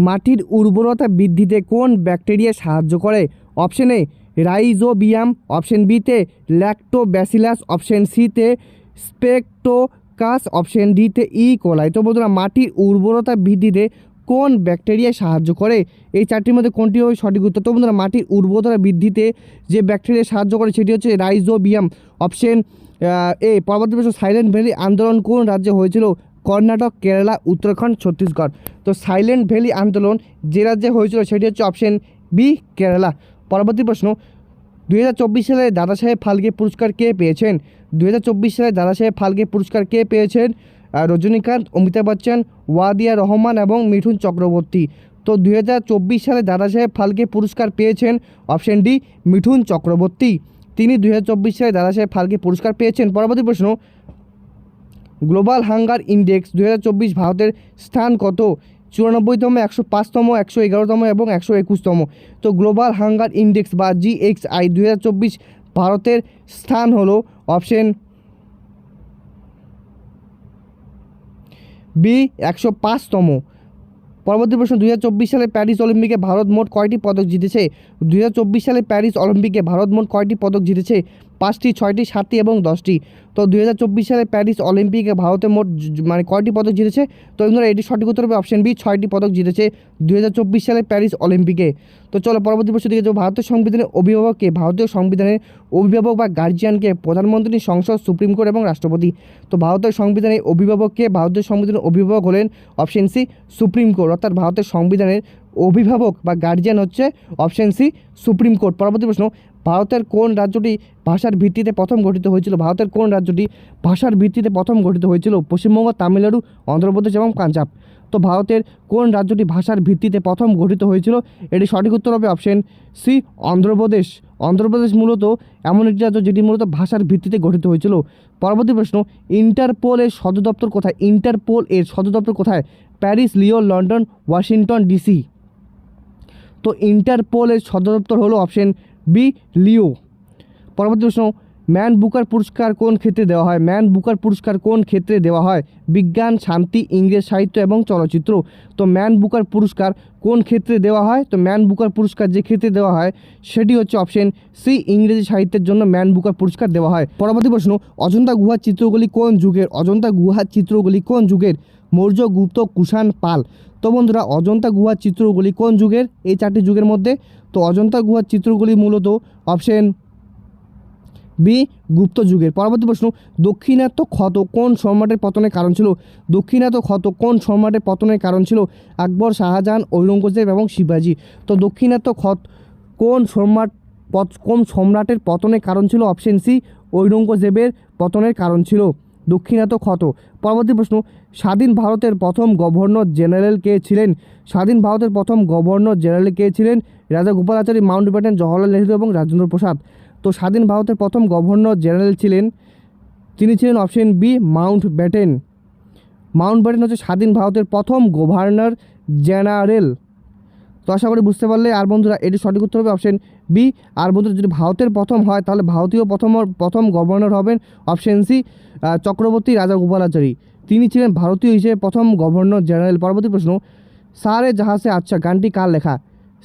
মাটির উর্বরতা বৃদ্ধিতে কোন ব্যাকটেরিয়া সাহায্য করে? অপশন এ রাইজোবিয়াম, অপশন বিতে ল্যাক্টোব্যাসিলাস, অপশন সিতে স্পেকটোকাস, অপশন ডিতে কোলাই। তো বন্ধুরা, মাটির উর্বরতা বৃদ্ধিতে কোন ব্যাকটেরিয়া সাহায্য করে? এই চারটির মধ্যে কোনটি হবে সঠিক উত্তর? তো বন্ধুরা, মাটির উর্বরতা বৃদ্ধিতে যে ব্যাকটেরিয়া সাহায্য করে সেটি হচ্ছে রাইজোবিয়াম, অপশন এ। পরবর্তী প্রশ্ন, সাইলেন্ট ভ্যালি আন্দোলন কোন রাজ্যে হয়েছিল? কর্ণাটক, কেরালা, উত্তরাখণ্ড, ছত্তিশগড়। তো সাইলেন্ট ভ্যালি আন্দোলন যে রাজ্যে হয়েছিল সেটি হচ্ছে অপশন বি, কেরালা। পরবর্তী প্রশ্ন, 2024 সালে দাদাসাহেব ফালকে পুরস্কার কে পেয়েছেন? 2024 সালে দাদাসাহেব ফালকে পুরস্কার কে পেয়েছেন? রজনীকান্ত, অমিতাভ বচ্চন, ওয়াদিয়া রহমান এবং মিঠুন চক্রবর্তী। তো 2024 সালে দাদাসাহেব ফালকে পুরস্কার পেয়েছেন অপশন ডি, মিঠুন চক্রবর্তী। তিনি 2024 সালে দাদাসাহেব ফালকে পুরস্কার পেয়েছেন। পরবর্তী প্রশ্ন, গ্লোবাল হাঙ্গার ইন্ডেক্স 2024 ভারতের স্থান কত? 94তম, 105তম, 111তম এবং 121তম। তো গ্লোবাল হাঙ্গার ইন্ডেক্স বা GXI 2024 ভারতের স্থান হলো অপশন বি, 105তম। পরবর্তী প্রশ্ন, 2024 সালে প্যারিস অলিম্পিকে ভারত মোট কয়টি পদক জিতেছে? 2024 সালে প্যারিস অলিম্পিকে ভারত মোট কয়টি পদক জিতেছে? 5টি, 6টি, 7টি এবং 10টি। তো 2024 সালে প্যারিস অলিম্পিকে ভারতে মোট মানে কয়টি পদক জিতেছে? তো বন্ধুরা, এটি সঠিক উত্তর হবে অপশন বি, 6টি পদক জিতেছে 2024 সালে প্যারিস অলিম্পিকে। তো চলো পরবর্তী প্রশ্ন দিকে যাবো। ভারতের সংবিধানের অভিভাবককে? ভারতীয় সংবিধানের অভিভাবক বা গার্জিয়ানকে? প্রধানমন্ত্রী, সংসদ, সুপ্রিম কোর্ট এবং রাষ্ট্রপতি। তো ভারতের সংবিধানের অভিভাবককে? ভারতীয় সংবিধানের অভিভাবক হলেন অপশন সি, সুপ্রিম কোর্ট। অর্থাৎ ভারতের সংবিধানের অভিভাবক বা গার্জিয়ান হচ্ছে অপশন সি, সুপ্রিম কোর্ট। পরবর্তী প্রশ্ন, ভারতের কোন রাজ্যটি ভাষার ভিত্তিতে প্রথম গঠিত হয়েছিল? ভারতের কোন রাজ্যটি ভাষার ভিত্তিতে প্রথম গঠিত হয়েছিল? পশ্চিমবঙ্গ, তামিলনাড়ু, অন্ধ্রপ্রদেশ এবং পাঞ্জাব। তো ভারতের কোন রাজ্যটি ভাষার ভিত্তিতে প্রথম গঠিত হয়েছিল? এটি সঠিক উত্তর হবে অপশন সি, অন্ধ্রপ্রদেশ। অন্ধ্রপ্রদেশ মূলত এমন একটি রাজ্য যেটি মূলত ভাষার ভিত্তিতে গঠিত হয়েছিল। পরবর্তী প্রশ্ন, ইন্টারপোল এর সদর দপ্তর কোথায়? ইন্টারপোল এর সদর দপ্তর কোথায়? প্যারিস, লিও, লন্ডন, ওয়াশিংটন ডিসি। তো ইন্টারপোল এর সদর দপ্তর হলো অপশন বি, লিও। পরবর্তী প্রশ্ন, ম্যান বুকার পুরস্কার কোন ক্ষেত্রে দেওয়া হয়? ম্যান বুকার পুরস্কার কোন ক্ষেত্রে দেওয়া হয়? বিজ্ঞান, শান্তি, ইংরেজ সাহিত্য এবং চলচ্চিত্র। তো ম্যান বুকার পুরস্কার কোন ক্ষেত্রে দেওয়া হয়? তো ম্যান বুকার পুরস্কার যে ক্ষেত্রে দেওয়া হয় সেটি হচ্ছে অপশন সি, ইংরেজি সাহিত্যের জন্য ম্যান বুকার পুরস্কার দেওয়া হয়। পরবর্তী প্রশ্ন, অজন্তা গুহার চিত্রগুলি কোন যুগের? অজন্তা গুহার চিত্রগুলি কোন যুগের? মৌর্য, গুপ্ত, কুষাণ, পাল। তো বন্ধুরা, অজন্তা গুহার চিত্রগুলি কোন যুগের? এই চারটি যুগের মধ্যে। তো অজন্তা গুহার চিত্রগুলি মূলত অপশন বি গুপ্ত যুগের। পরবর্তী প্রশ্ন, দাক্ষিণাত্য ক্ষত কোন সম্রাটের পতনের কারণ ছিল? দাক্ষিণাত্য ক্ষত কোন সম্রাটের পতনের কারণ ছিল? আকবর, শাহজাহান, ঔরঙ্গজেব এবং শিবাজি। তো দাক্ষিণাত্য ক্ষত কোন সম্রাটের পতনের কারণ ছিল? অপশন সি ঔরঙ্গজেবের পতনের কারণ ছিল দাক্ষিণাত্য ক্ষত। পরবর্তী প্রশ্ন, স্বাধীন ভারতের প্রথম গভর্নর জেনারেল কে ছিলেন? স্বাধীন ভারতের প্রথম গভর্নর জেনারেল কে ছিলেন? রাজাগোপালাচারী, মাউন্টব্যাটেন, জওহরলাল নেহরু এবং রাজেন্দ্র প্রসাদ। তো স্বাধীন ভারতের প্রথম গভর্নর জেনারেল তিনি ছিলেন অপশন বি মাউন্টব্যাটেন। মাউন্টব্যাটেন হচ্ছে স্বাধীন ভারতের প্রথম গভর্নর জেনারেল। তো আশা করি বুঝতে পারলে। আর বন্ধুরা এটি সঠিক উত্তর হবে অপশন বি। আর বন্ধুরা যদি ভারতের প্রথম হয় তাহলে ভারতীয় প্রথম গভর্নর হবেন অপশন সি চক্রবর্তী রাজাগোপালাচারী। তিনি ছিলেন ভারতীয় হিসেবে প্রথম গভর্নর জেনারেল। পরবর্তী প্রশ্ন, সারে জাহাঁ সে আচ্ছা গানটি কার লেখা?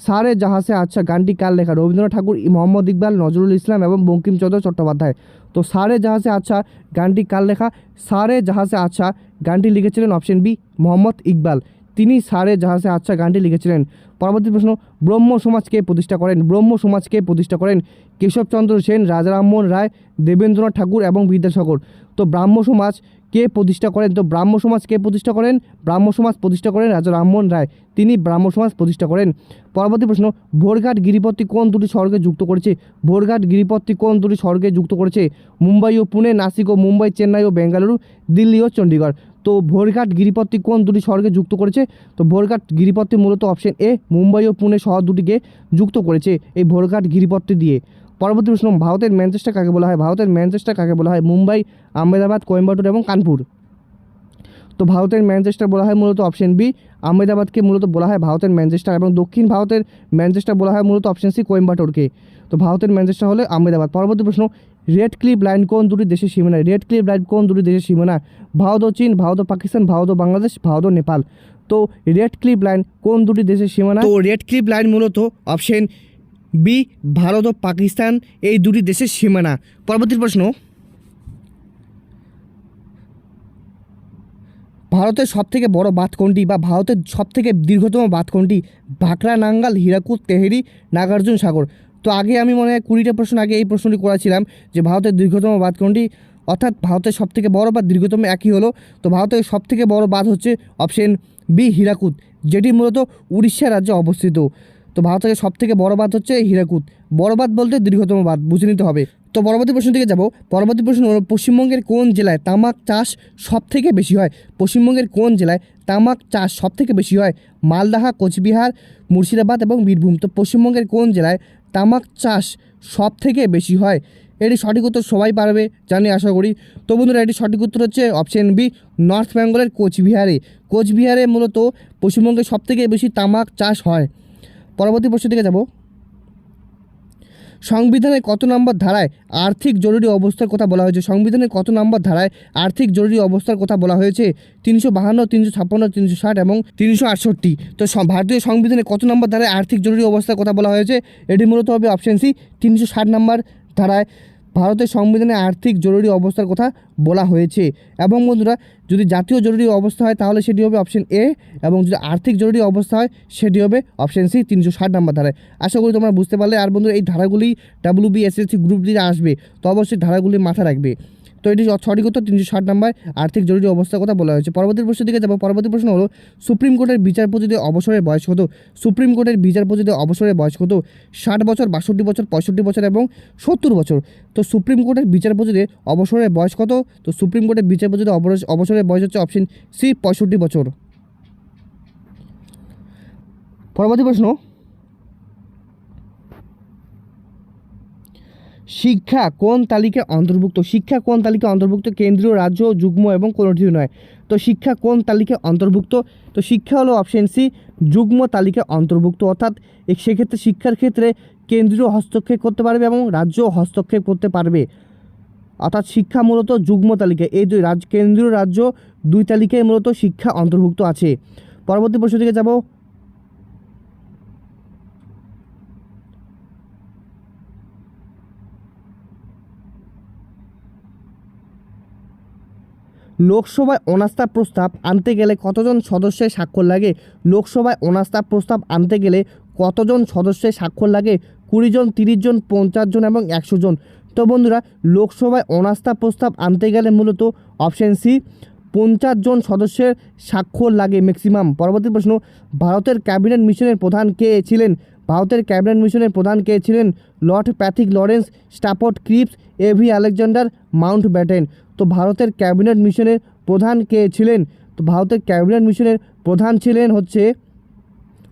সারে জাহাঁ সে আচ্ছা গানটি কার লেখা? রবীন্দ্রনাথ ঠাকুর, মোহাম্মদ ইকবাল, নজরুল ইসলাম এবং বঙ্কিমচন্দ্র চট্টোপাধ্যায়। তো সারে জাহাঁ সে আচ্ছা গানটি কার লেখা? সারে জাহাঁ সে আচ্ছা গানটি লিখেছিলেন অপশন বি মোহাম্মদ ইকবাল। তিনি সারে জাহাঁ সে আচ্ছা গানটি লিখেছিলেন। পরবর্তী প্রশ্ন, ব্রহ্ম সমাজ কে প্রতিষ্ঠা করেন? ব্রহ্ম সমাজ কে প্রতিষ্ঠা করেন? কেশবচন্দ্র সেন, রাজারামমোহন রায়, দেবেন্দ্রনাথ ঠাকুর এবং বিদ্যাসাগর। তো ব্রাহ্ম সমাজ কে প্রতিষ্ঠা করেন? তো ব্রাহ্ম সমাজ কে প্রতিষ্ঠা করেন? ব্রাহ্ম সমাজ প্রতিষ্ঠা করেন রাজা রামমোহন রায়। তিনি ব্রাহ্ম সমাজ প্রতিষ্ঠা করেন। পরবর্তী প্রশ্ন, ভোরঘাট গিরিপথটি কোন দুটি শহরকে যুক্ত করেছে? ভোরঘাট গিরিপথটি কোন দুটি শহরকে যুক্ত করেছে? মুম্বাই ও পুনে, নাসিক ও মুম্বাই, চেন্নাই ও বেঙ্গালুরু, দিল্লি ও চণ্ডীগড়। তো ভোরঘাট গিরিপথটি কোন দুটি শহরকে যুক্ত করেছে? তো ভোরঘাট গিরিপথটি মূলত অপশন এ মুম্বাই ও পুনে শহর দুটিকে যুক্ত করেছে এই ভোরঘাট গিরিপথটি দিয়ে। পরবর্তী প্রশ্ন, ভারতের ম্যানচেস্টার কাকে বলা হয়? ভারতের ম্যানচেস্টার কাকে বলা হয়? মুম্বাই, আহমেদাবাদ, কোয়েম্বাটুর এবং কানপুর। তো ভারতের ম্যানচেস্টার বলা হয় মূলত অপশন বি আহমেদাবাদকে মূলত বলা হয় ভারতের ম্যানচেস্টার, এবং দক্ষিণ ভারতের ম্যানচেস্টার বলা হয় মূলত অপশন সি কোয়েম্বাটোরকে। তো ভারতের ম্যানচেস্টার হলে আহমেদাবাদ। পরবর্তী প্রশ্ন, রেড ক্লিফ লাইন কোন দুটি দেশের সীমানায়? রেড ক্লিফ লাইন কোন দুটি দেশের সীমানা? ভারত ও চীন, ভারত ও পাকিস্তান, ভারত ও বাংলাদেশ, ভারত ও নেপাল। তো রেড ক্লিফ লাইন কোন দুটি দেশের সীমানা? তো রেড ক্লিফ লাইন মূলত অপশন বি ভারত ও পাকিস্তান এই দুটি দেশের সীমানা। পরবর্তী প্রশ্ন, ভারতের সবথেকে বড় বাঁধ কোনটি, বা ভারতের সবথেকে দীর্ঘতম বাঁধ কোনটি? ভাকরা, নাঙ্গাল, হীরাকুদ, তেহেরি, নাগার্জুন সাগর। তো আগে আমি মনে হয় 20টা প্রশ্ন আগে এই প্রশ্নটি করেছিলাম যে ভারতের দীর্ঘতম বাঁধ কোনটি, অর্থাৎ ভারতের সবথেকে বড় বা দীর্ঘতম একই হলো। তো ভারতের সবথেকে বড় বাঁধ হচ্ছে অপশন বি হীরাকুদ, যেটি মূলত উড়িষ্যা রাজ্যে অবস্থিত। তো ভারতের সবথেকে বড় বাঁধ হচ্ছে হীরাকুদ। বড় বাঁধ বলতে দীর্ঘতম বাঁধ বুঝে নিতে হবে। তো পরবর্তী প্রশ্ন দিকে যাব। পরবর্তী প্রশ্ন হলো, পশ্চিমবঙ্গের কোন জেলায় তামাক চাষ সবথেকে বেশি হয়? পশ্চিমবঙ্গের কোন জেলায় তামাক চাষ সবথেকে বেশি হয়? মালদাহা, কোচবিহার, মুর্শিদাবাদ এবং বীরভূম। তো পশ্চিমবঙ্গের কোন জেলায় তামাক চাষ সবথেকে বেশি হয়? এটি সঠিক উত্তর সবাই পারবে জানি আশা করি। তো বন্ধুরা এটি সঠিক উত্তর হচ্ছে অপশন বি নর্থ বেঙ্গলের কোচবিহারে। কোচবিহারে মূলত পশ্চিমবঙ্গে সবথেকে বেশি তামাক চাষ হয়। পরবর্তী প্রশ্ন দিকে যাব। সংবিধানের কত নম্বর ধারায় আর্থিক জরুরি অবস্থার কথা বলা হয়েছে? সংবিধানের কত নম্বর ধারায় আর্থিক জরুরি অবস্থার কথা বলা হয়েছে? 352, 356, 360 এবং 368। তো ভারতীয় সংবিধানের কত নম্বর ধারায় আর্থিক জরুরি অবস্থার কথা বলা হয়েছে? এটি মূলত হবে অপশন সি 360 নম্বর ধারায় ভারতের সংবিধানে আর্থিক জরুরি অবস্থার কথা বলা হয়েছে। এবং বন্ধুরা যদি জাতীয় জরুরি অবস্থা হয় তাহলে সেটি হবে অপশন এ, এবং যদি আর্থিক জরুরি অবস্থা হয় সেটি হবে অপশন সি 360 নম্বর ধারায়। আশা করি তোমরা বুঝতে পারলে। আর বন্ধুরা এই ধারাগুলি WBSSC গ্রুপ দিয়ে আসবে, তো অবশ্যই ধারাগুলি মাথায় রাখবে। তো এটি সঠিক উত্তর 360 নম্বর আর্থিক জরুরি অবস্থার কথা বলা হয়েছে। পরবর্তী প্রশ্নের দিকে যাব। পরবর্তী প্রশ্ন হলো, সুপ্রিম কোর্টের বিচারপতিদের অবসরের বয়স কত? সুপ্রিম কোর্টের বিচারপতিদের অবসরের বয়স কত? 60 বছর, 62 বছর, 65 বছর এবং 70 বছর। তো সুপ্রিম কোর্টের বিচারপতিদের অবসরের বয়স কত? তো সুপ্রিম কোর্টের বিচারপতিদের অবসরের বয়স হচ্ছে অপশন সি 65 বছর। পরবর্তী প্রশ্ন, শিক্ষা কোন তালিকায় অন্তর্ভুক্ত? শিক্ষা কোন তালিকায় অন্তর্ভুক্ত? কেন্দ্রীয়, রাজ্য, যুগ্ম এবং কোনটিও নয়। তো শিক্ষা কোন তালিকায় অন্তর্ভুক্ত? তো শিক্ষা হলো অপশন সি যুগ্ম তালিকায় অন্তর্ভুক্ত, অর্থাৎ সেক্ষেত্রে শিক্ষার ক্ষেত্রে কেন্দ্রীয় হস্তক্ষেপ করতে পারবে এবং রাজ্য হস্তক্ষেপ করতে পারবে, অর্থাৎ শিক্ষা মূলত যুগ্ম তালিকায়। এই দুই কেন্দ্রীয়, রাজ্য দুই তালিকায় মূলত শিক্ষা অন্তর্ভুক্ত আছে। পরবর্তী প্রশ্ন দিকে যাব। লোকসভায় অনাস্থা প্রস্তাব আনতে গেলে কতজন সদস্যের স্বাক্ষর লাগে? লোকসভায় অনাস্থা প্রস্তাব আনতে গেলে কতজন সদস্যের স্বাক্ষর লাগে? 20 জন, 30 জন, 50 জন এবং 100 জন। তো বন্ধুরা, লোকসভায় অনাস্থা প্রস্তাব আনতে গেলে মূলত অপশন সি 50 জন সদস্যের স্বাক্ষর লাগে ম্যাক্সিমাম। পরবর্তী প্রশ্ন, ভারতের ক্যাবিনেট মিশনের প্রধান কে ছিলেন? ভারতের ক্যাবিনেট মিশনের প্রধান কে ছিলেন? Lord Pethick Lawrence, Stafford Cripps, AV Alexander Mountbatten. তো ভারতের ক্যাবিনেট মিশনের প্রধান কে ছিলেন? তো ভারতের ক্যাবিনেট মিশনের প্রধান ছিলেন হচ্ছে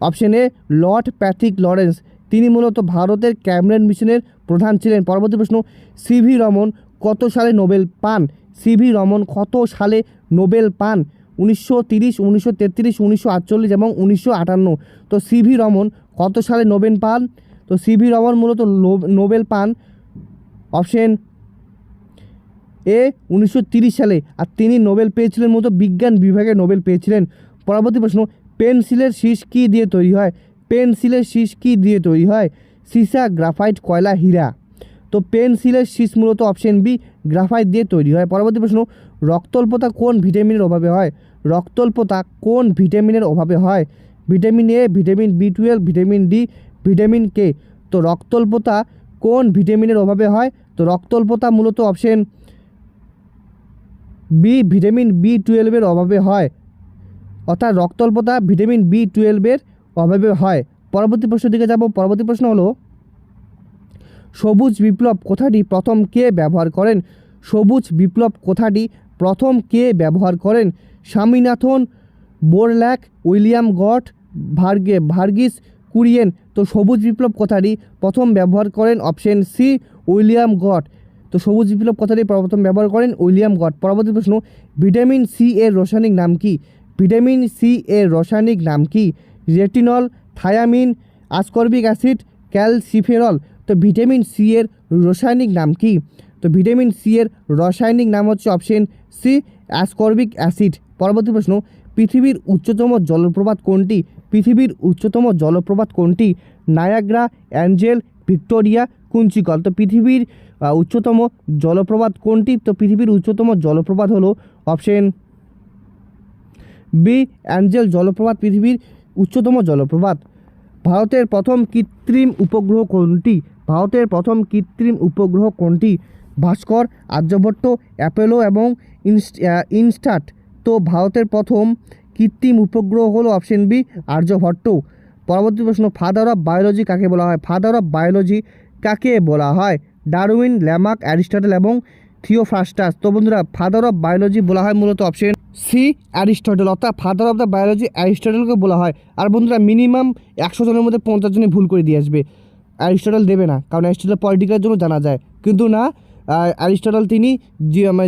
option A Lord Pethick Lawrence. তিনি মূলত ভারতের ক্যাবিনেট মিশনের প্রধান ছিলেন। পরবর্তী প্রশ্ন, সিভি রমন কত সালে নোবেল পান? সিভি রমন কত সালে নোবেল পান? 1930, 1933, 1948 এবং 1958। তো সিভি রমন কত সালে নোবেল পান? তো সিভি রমন মূলত নোবেল পান অপশন এ 1930 সালে, আর তিনি নোবেল পেয়েছিলেন মূলত বিজ্ঞান বিভাগে নোবেল পেয়েছিলেন। পরবর্তী প্রশ্ন, পেন্সিলের শীষ কী দিয়ে তৈরি হয়? পেন্সিলের শীষ কী দিয়ে তৈরি হয়? সীসা, গ্রাফাইট, কয়লা, হীরা। তো পেন্সিলের শীষ মূলত অপশন বি গ্রাফাইট দিয়ে তৈরি হয়। পরবর্তী প্রশ্ন, রক্তল্পতা কোন ভিটামিনের অভাবে হয়? রক্তল্পতা কোন ভিটামিনের অভাবে হয়? ভিটামিন এ, ভিটামিন বি12, ভিটামিন ডি, ভিটামিন কে। তো রক্তল্পতা কোন ভিটামিনের অভাবে হয়? তো রক্তল্পতা মূলত অপশন বি ভিটামিন বি12 অভাবে হয়, অর্থাৎ রক্তল্পতা ভিটামিন বি12 অভাবে হয়। পরবর্তী প্রশ্ন দিকে যাব। পরবর্তী প্রশ্ন হলো, সবুজ বিপ্লব কথাটি প্রথম কে ব্যবহার করেন? সবুজ বিপ্লব কথাটি প্রথম কে ব্যবহার করেন? Swaminathan, Borlaug, William Gaud, Varghese Kurien. তো সবুজ বিপ্লব কথাটি প্রথম ব্যবহার করেন অপশন সি উইলিয়াম গট। তো সবুজ বিপ্লব কথাটি প্রথম ব্যবহার করেন উইলিয়াম গট। পরবর্তী প্রশ্ন, ভিটামিন সি এর রাসায়নিক নাম কি? ভিটামিন সি এর রাসায়নিক নাম কি? Retinol, thiamine, ascorbic acid, calciferol. তো ভিটামিন সি এর রাসায়নিক নাম কি? তো ভিটামিন সি এর রাসায়নিক নাম হচ্ছে অপশন সি অ্যাসকর্বিক অ্যাসিড। পরবর্তী প্রশ্ন, পৃথিবীর উচ্চতম জলপ্রপাত কোনটি? পৃথিবীর উচ্চতম জলপ্রপাত কোনটি? Niagara, Angel, Victoria, Kunchikal. তো পৃথিবীর উচ্চতম জলপ্রপাত কোনটি? তো পৃথিবীর উচ্চতম জলপ্রপাত হলো অপশন বি অ্যাঞ্জেল জলপ্রপাত পৃথিবীর উচ্চতম জলপ্রপাত। ভারতের প্রথম কৃত্রিম উপগ্রহ কোনটি? ভারতের প্রথম কৃত্রিম উপগ্রহ কোনটি? ভাস্কর, আর্যভট্ট, অ্যাপোলো এবং ইনস্টাট। তো ভারতের প্রথম কৃত্রিম উপগ্রহ হলো অপশন বি আর্যভট্ট। পরবর্তী প্রশ্ন, ফাদার অফ বায়োলজি কাকে বলা হয়? ফাদার অফ বায়োলজি কাকে বলা হয়? ডারউইন, ল্যামার্ক, অ্যারিস্টটল এবং থিওফ্রাস্টাস। তো বন্ধুরা, ফাদার অফ বায়োলজি বলা হয় মূলত অপশন সি অ্যারিস্টটল, অর্থাৎ ফাদার অফ দ্য বায়োলজি অ্যারিস্টটলকে বলা হয়। আর বন্ধুরা, মিনিমাম 100 জনের মধ্যে 50 জনই ভুল করে দিয়ে আসবে। অ্যারিস্টটল দেবে না, কারণ অ্যারিস্টটল পলিটিক্যালের জন্য জানা যায়, কিন্তু না, অ্যারিস্টটল তিনি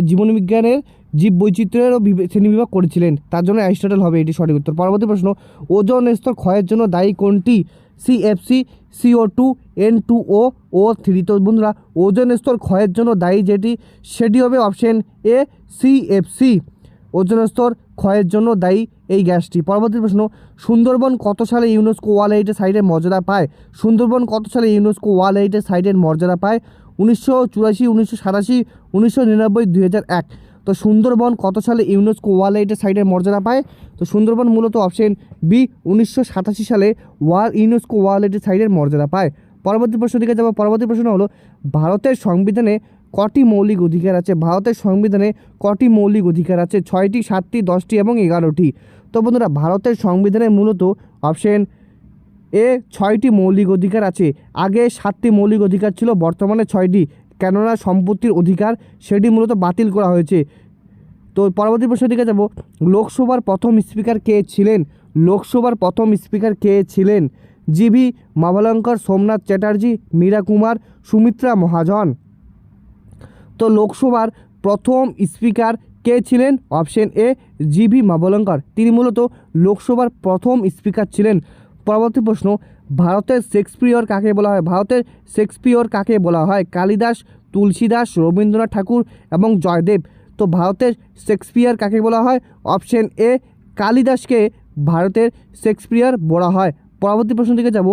জীবনবিজ্ঞানের জীব বৈচিত্র্যেরও শ্রেণীবিভাগ করেছিলেন, তার জন্য অ্যারিস্টটল হবে এটি সঠিক উত্তর। পরবর্তী প্রশ্ন, ওজোন স্তর ক্ষয়ের জন্য দায়ী কোনটি? CFC, CO2, N2O, O3। তো বন্ধুরা, ওজোন স্তর ক্ষয়ের জন্য দায়ী যেটি, সেটি হবে অপশন এ সিএফসি। ওজোন স্তর ক্ষয়ের জন্য দায়ী এই গ্যাসটি। পরবর্তী প্রশ্ন, সুন্দরবন কত সালে ইউনেস্কো ওয়ার্ল্ড হেরিটেজ সাইটের মর্যাদা পায়? সুন্দরবন কত সালে ইউনেস্কো ওয়ার্ল্ড হেরিটেজ সাইটের মর্যাদা পায়? 1984, 1987, 1999, 2001। তো সুন্দরবন কত সালে ইউনেস্কো ওয়ার্ল্ড হেরিটেজ সাইটের মর্যাদা পায়? তো সুন্দরবন মূলত অপশন বি 1987 সালে ইউনেস্কো ওয়ার্ল্ড হেরিটেজ সাইটের মর্যাদা পায়। পরবর্তী প্রশ্ন দিকে যাব। পরবর্তী প্রশ্ন হলো, ভারতের সংবিধানে কটি মৌলিক অধিকার আছে? ভারতের সংবিধানে কটি মৌলিক অধিকার আছে? 6টি, 7টি, 10টি এবং 11টি। তো বন্ধুরা, ভারতের সংবিধানে মূলত অপশন এ 6টি মৌলিক অধিকার আছে। আগে 7টি মৌলিক অধিকার ছিল, বর্তমানে 6টি, কেননা সম্পত্তির অধিকার সেটি মূলত বাতিল করা হয়েছে। তো পরবর্তী প্রশ্ন দিকে যাব। লোকসভার প্রথম স্পিকার কে ছিলেন? লোকসভার প্রথম স্পিকার কে ছিলেন? জিভি মাভলঙ্কর, সোমনাথ চ্যাটার্জি, মীরা কুমার, সুমিত্রা মহাজন। তো লোকসভার প্রথম স্পিকার কে ছিলেন? অপশন এ জিভি মাভলঙ্কর, তিনি মূলত লোকসভার প্রথম স্পিকার ছিলেন। পরবর্তী প্রশ্ন, ভারতের শেক্সপিয়র কাকে বলা হয়? ভারতের শেক্সপিয়র কাকে বলা হয়? কালিদাস, তুলসীদাস, রবীন্দ্রনাথ ঠাকুর এবং জয়দেব। তো ভারতের শেক্সপিয়র কাকে বলা হয়? অপশন এ কালিদাসকে ভারতের শেক্সপিয়র বলা হয়। পরবর্তী প্রশ্ন দিকে যাব।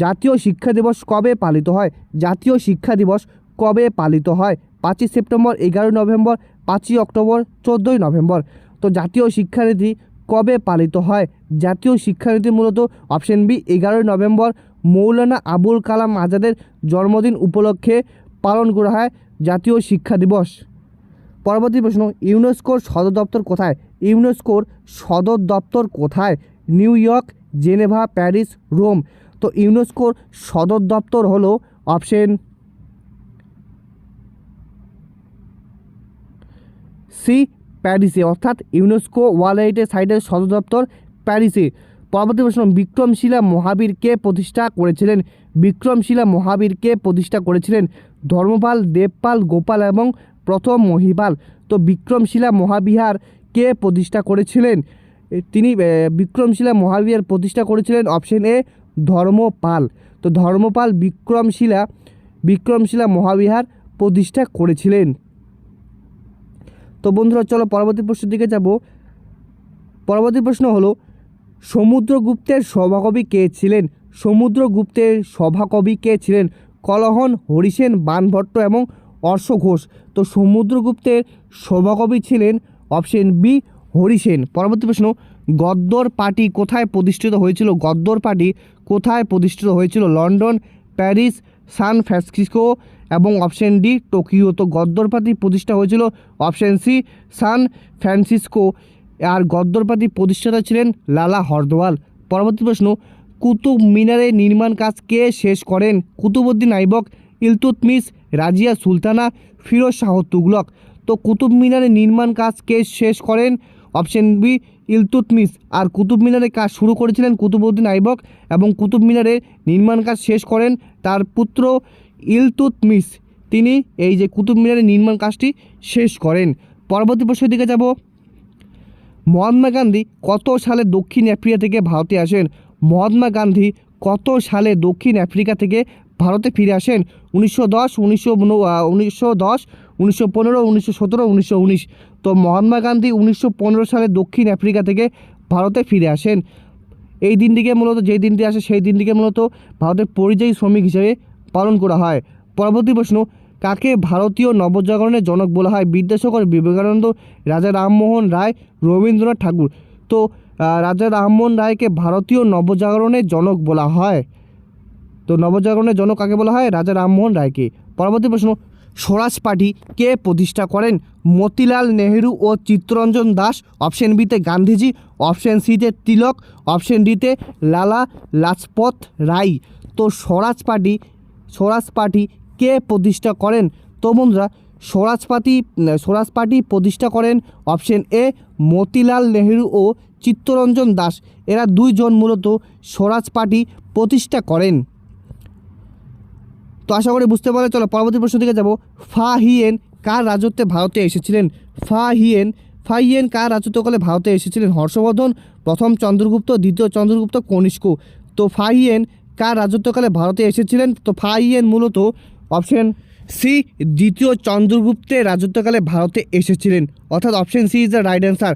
জাতীয় শিক্ষা দিবস কবে পালিত হয়? জাতীয় শিক্ষা দিবস কবে পালিত হয়? 5ই সেপ্টেম্বর, 11ই নভেম্বর, 5ই অক্টোবর, 14ই নভেম্বর। তো জাতীয় শিক্ষানীতি কবে পালিত হয়? জাতীয় শিক্ষানীতি মূলত option B 11ই November Maulana Abul Kalam আজাদের জন্মদিন উপলক্ষে পালন করা হয় জাতীয় শিক্ষা দিবস? পরবর্তী প্রশ্ন, ইউনেস্কোর সদর দপ্তর কোথায়? ইউনেস্কোর সদর দপ্তর কোথায়? New York, Geneva, Paris, Rome. তো ইউনেস্কোর সদর দপ্তর হলো অপশন সি, প্যারিসে, অর্থাৎ ইউনেস্কো ওয়ার্ল্ড হেরিটেজ সাইটের সদর দপ্তর প্যারিসে। পরবর্তী প্রশ্ন, বিক্রমশিলা মহাবীর কে প্রতিষ্ঠা করেছিলেন? বিক্রমশিলা মহাবীর কে প্রতিষ্ঠা করেছিলেন? ধর্মপাল, দেবপাল, গোপাল এবং প্রথম মহিপাল। তো বিক্রমশিলা মহাবিহার কে প্রতিষ্ঠা করেছিলেন? তিনি বিক্রমশিলা মহাবিহার প্রতিষ্ঠা করেছিলেন অপশন এ, ধর্মপাল। তো ধর্মপাল বিক্রমশিলা মহাবিহার প্রতিষ্ঠা করেছিলেন। তো বন্ধুরা চলো পরবর্তী প্রশ্নের দিকে যাব। পরবর্তী প্রশ্ন হলো, সমুদ্রগুপ্তের সভাকবি কে ছিলেন? সমুদ্রগুপ্তের সভাকবি কে ছিলেন? কলহন, হরিসেন, বাণভট্ট এবং অর্শ ঘোষ। তো সমুদ্রগুপ্তের সভাকবি ছিলেন অপশন বি, হরিসেন। পরবর্তী প্রশ্ন, গদ্দর পার্টি কোথায় প্রতিষ্ঠিত হয়েছিল? গদ্দর পার্টি কোথায় প্রতিষ্ঠিত হয়েছিল? লন্ডন, প্যারিস, সান ফ্রান্সিসকো এবং অপশন ডি, টোকিও। তো গদ্দর পার্টি প্রতিষ্ঠা হয়েছিল অপশন সি, সান ফ্রান্সিসকো। আর গদ্দর পার্টি প্রতিষ্ঠাতা ছিলেন লালা হরদওয়াল। পরবর্তী প্রশ্ন, কুতুব মিনারের নির্মাণ কাজ কে শেষ করেন? কুতুবউদ্দিন আইবক, ইলতুৎমিশ, রাজিয়া সুলতানা, ফিরোজ শাহ তুগলক। তো কুতুব মিনারের নির্মাণ কাজ কে শেষ করেন? Option B, Iltutmish. আর কুতুব মিনারের কাজ শুরু করেছিলেন কুতুবউদ্দিন আইবক এবং কুতুব মিনারের নির্মাণ কাজ শেষ করেন তার পুত্র ইলতুৎমিশ। তিনি এই যে কুতুব মিনারের নির্মাণ কাজটি শেষ করেন। পরবর্তী প্রশ্নের দিকে যাব। মহাত্মা গান্ধী কত সালে দক্ষিণ আফ্রিকা থেকে ভারতে আসেন? মহাত্মা গান্ধী কত সালে দক্ষিণ আফ্রিকা থেকে ভারতে ফিরে আসেন? 1910, 1910, 1915, 1917, 1919। তো মহাত্মা গান্ধী 1915 সালে দক্ষিণ আফ্রিকা থেকে ভারতে ফিরে আসেন। এই দিনটিকে মূলত, যেই দিনটি আসে সেই দিনটিকে মূলত ভারতের পরিযায়ী শ্রমিক হিসেবে পালন করা হয়। পরবর্তী প্রশ্ন, কাকে ভারতীয় নবজাগরণের জনক বলা হয়? বিদ্যাসাগর, বিবেকানন্দ, রাজা রামমোহন রায়, রবীন্দ্রনাথ ঠাকুর। তো রাজা রামমোহন রায়কে ভারতীয় নবজাগরণের জনক বলা হয়। তো নবজাগরণের জনক কাকে বলা হয়? রাজা রামমোহন রায়কে। পরবর্তী প্রশ্ন, স্বরাজ পার্টি কে প্রতিষ্ঠা করেন? মতিলাল নেহেরু ও চিত্তরঞ্জন দাস। অপশন বিতে গান্ধীজি, অপশন সিতে তিলক, অপশন ডিতে লালা লাজপত রায়। তো স্বরাজ পার্টি কে প্রতিষ্ঠা করেন? তো বন্ধুরা স্বরাজ পার্টি প্রতিষ্ঠা করেন অপশন এ, মতিলাল নেহেরু ও চিত্তরঞ্জন দাস। এরা দুইজন মূলত স্বরাজ পার্টি প্রতিষ্ঠা করেন। তো আশা করি বুঝতে পারলে। চলো পরবর্তী প্রশ্ন দিকে যাব। ফা হিয়েন কার রাজত্বে ভারতে এসেছিলেন? ফা হিয়েন কার রাজত্বকালে ভারতে এসেছিলেন? হর্ষবর্ধন, প্রথম চন্দ্রগুপ্ত, দ্বিতীয় চন্দ্রগুপ্ত, কনিষ্ক। তো ফা হিয়েন কার রাজত্বকালে ভারতে এসেছিলেন? তো ফা হিয়েন মূলত অপশন সি, দ্বিতীয় চন্দ্রগুপ্তের রাজত্বকালে ভারতে এসেছিলেন, অর্থাৎ option C is the right answer.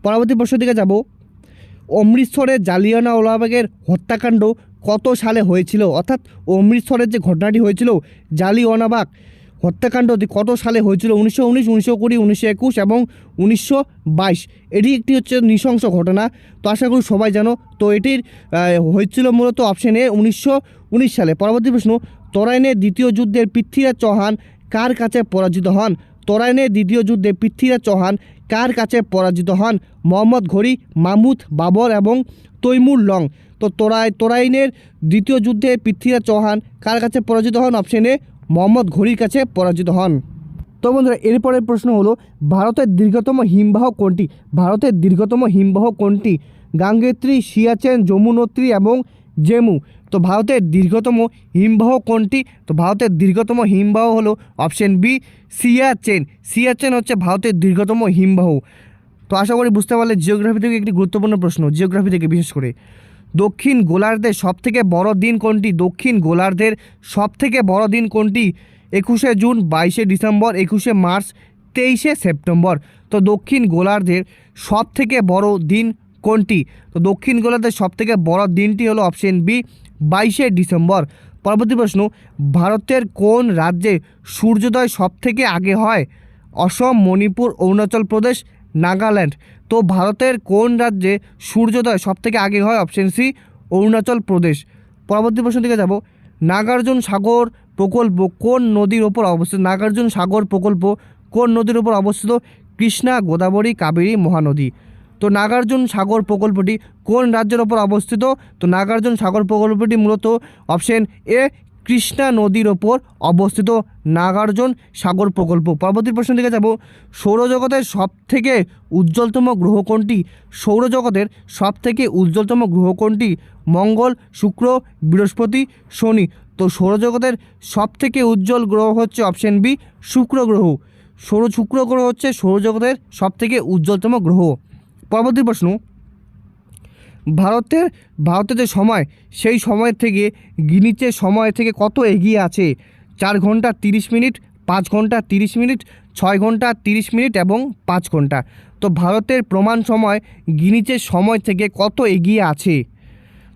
পরবর্তী প্রশ্ন দিকে যাব। অমৃতসরের জালিয়ানওয়ালাবাগের হত্যাকাণ্ড কত সালে হয়েছিল? অর্থাৎ অমৃতসরের যে ঘটনাটি হয়েছিল জালিয়ানওয়ালাবাগ হত্যাকাণ্ডটি কত সালে হয়েছিল? 1919, 1920, 1921 এবং 1922। এটি একটি হচ্ছে নৃশংস ঘটনা। তো আশা করি সবাই জানো। তো এটির হয়েছিল মূলত অপশন এ, 1919 সালে। পরবর্তী প্রশ্ন, তরাইনের দ্বিতীয় যুদ্ধের পৃথ্বীরাজ চৌহান কার কাছে পরাজিত হন? তরাইনের দ্বিতীয় যুদ্ধে পৃথ্বীরাজ চৌহান কার কাছে পরাজিত হন? মোহাম্মদ ঘুরি, মাহমুদ, বাবর এবং তৈমুর লং। তো তরাইনের দ্বিতীয় যুদ্ধে পৃথ্বীরাজ চৌহান কার কাছে পরাজিত হন? অপশন এ, মোহাম্মদ ঘুরির কাছে পরাজিত হন। তো বন্ধুরা এরপরের প্রশ্ন হলো, ভারতের দীর্ঘতম হিমবাহ কোনটি? ভারতের দীর্ঘতম হিমবাহ কোনটি? গাঙ্গেত্রী, সিয়াচেন, যমুনোত্রী এবং জেমু। তো ভারতের দীর্ঘতম হিমবাহ কোনটি? তো ভারতের দীর্ঘতম হিমবাহ হলো অপশন বি, সিয়াচেন হচ্ছে ভারতের দীর্ঘতম হিমবাহ। তো আশা করি বুঝতে পারলে। জিওগ্রাফি থেকে একটি গুরুত্বপূর্ণ প্রশ্ন, জিওগ্রাফি থেকে বিশেষ করে। দক্ষিণ গোলার্ধের সবথেকে বড় দিন কোনটি? দক্ষিণ গোলার্ধের সবথেকে বড় দিন কোনটি? 21শে জুন, 22শে ডিসেম্বর, 21শে মার্চ, 23শে সেপ্টেম্বর। তো দক্ষিণ গোলার্ধের সবথেকে বড় দিন কোনটি? তো দক্ষিণ গোলার্ধের সবথেকে বড় দিনটি হলো অপশন বি, 22শে ডিসেম্বর। পরবর্তী প্রশ্ন, ভারতের কোন রাজ্যে সূর্যোদয় সবথেকে আগে হয়? অসম, মণিপুর, অরুণাচল প্রদেশ, নাগাল্যান্ড। তো ভারতের কোন রাজ্যে সূর্যোদয় সবথেকে আগে হয়? Option C, Arunachal Pradesh. পরবর্তী প্রশ্ন দিকে যাব। নাগার্জুন সাগর প্রকল্প কোন নদীর ওপর অবস্থিত? নাগার্জুন সাগর প্রকল্প কোন নদীর ওপর অবস্থিত? কৃষ্ণা, গোদাবরী, কাবেরী, মহানদী। তো নাগার্জুন সাগর প্রকল্পটি কোন রাজ্যের ওপর অবস্থিত? তো নাগার্জুন সাগর প্রকল্পটি মূলত অপশন এ কৃষ্ণা নদীর ওপর অবস্থিত নাগার্জুন সাগর প্রকল্প। পরবর্তী প্রশ্ন দিকে যাব। সৌরজগতের সবথেকে উজ্জ্বলতম গ্রহ কোনটি? সৌরজগতের সবথেকে উজ্জ্বলতম গ্রহ কোনটি? মঙ্গল, শুক্র, বৃহস্পতি, শনি। তো সৌরজগতের সবথেকে উজ্জ্বল গ্রহ হচ্ছে অপশন বি শুক্র গ্রহ। শুক্র গ্রহ হচ্ছে সৌরজগতের সবথেকে উজ্জ্বলতম গ্রহ। পরবর্তী প্রশ্ন, ভারতের যে সময় সেই সময় থেকে গ্রিনিচের সময় থেকে কত এগিয়ে আছে? 4 ঘন্টা 30 মিনিট, 5 ঘন্টা 30 মিনিট, 6 ঘন্টা 30 মিনিট এবং 5 ঘন্টা। তো ভারতের প্রমাণ সময় গ্রিনিচের সময় থেকে কত এগিয়ে আছে?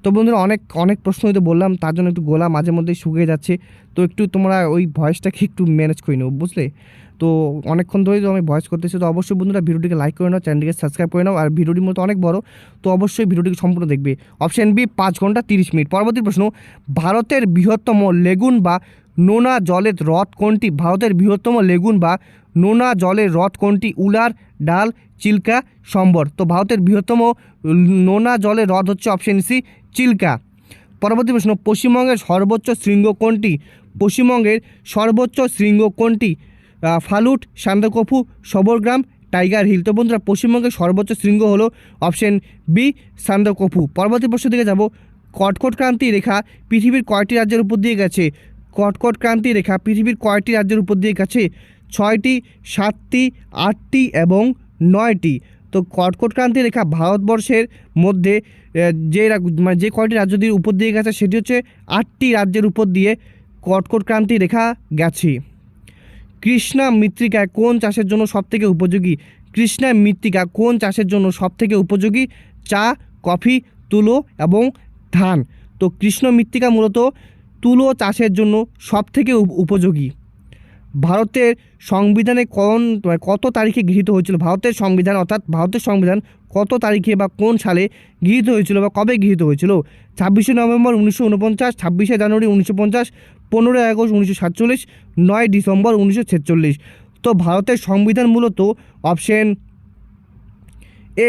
তো বন্ধুরা অনেক প্রশ্ন হয়তো বললাম, তার জন্য একটু গলা মাঝে মধ্যে শুকিয়ে যাচ্ছে, তো একটু তোমরা ওই ভয়েসটাকে একটু ম্যানেজ করে নেবো, বুঝলে? তো অনেকক্ষণ ধরেই তো আমি ভয়েস করতেছি। তো অবশ্যই বন্ধুরা ভিডিওটিকে লাইক করে নাও, চ্যানেলটিকে সাবস্ক্রাইব করে নাও, আর ভিডিওটির মতো অনেক বড়, তো অবশ্যই ভিডিওটিকে সম্পূর্ণ দেখবে। অপশান বি 5 ঘন্টা 30 মিনিট। পরবর্তী প্রশ্ন, ভারতের বৃহত্তম লেগুন বা নোনা জলের হ্রদ কোনটি? ভারতের বৃহত্তম লেগুন বা নোনা জলের হ্রদ কোনটি? উলার, ডাল, চিল্কা, সম্বর। তো ভারতের বৃহত্তম নোনা জলের হ্রদ হচ্ছে অপশান সি চিল্কা। পরবর্তী প্রশ্ন, পশ্চিমবঙ্গের সর্বোচ্চ শৃঙ্গ কোনটি? পশ্চিমবঙ্গের সর্বোচ্চ শৃঙ্গ কোনটি? Phalut, Sandakphu, Sabargram, Tiger Hill. তো বন্ধুরা পশ্চিমবঙ্গের সর্বোচ্চ শৃঙ্গ হলো অপশন বি সান্দাকফু। পরবর্তী প্রশ্ন দিকে যাব। কর্কট ক্রান্তি রেখা পৃথিবীর কয়টি রাজ্যের উপর দিয়ে গেছে? কর্কট ক্রান্তি রেখা পৃথিবীর কয়টি রাজ্যের উপর দিয়ে গেছে? 6টি, 7টি, 8টি এবং 9টি। তো কর্কট ক্রান্তি রেখা ভারতবর্ষের মধ্যে যে কয়টি রাজ্য দিয়ে উপর দিয়ে গেছে সেটি হচ্ছে 8টি রাজ্যের উপর দিয়ে কর্কট ক্রান্তি রেখা গেছে। কৃষ্ণা মৃত্তিকা কোন চাষের জন্য সবথেকে উপযোগী? কৃষ্ণা মৃত্তিকা কোন চাষের জন্য সবথেকে উপযোগী? চা, কফি, তুলো এবং ধান। তো কৃষ্ণ মৃত্তিকা মূলত তুলো চাষের জন্য সবথেকে উপযোগী। ভারতের সংবিধানে কত তারিখে গৃহীত হয়েছিল? ভারতের সংবিধান কত তারিখে বা কোন সালে গৃহীত হয়েছিল বা কবে গৃহীত হয়েছিল? 26শে নভেম্বর 1949, 26শে জানুয়ারি 1950, 15ই আগস্ট 1947, 9 ডিসেম্বর 1946। তো ভারতের সংবিধান মূলত অপশন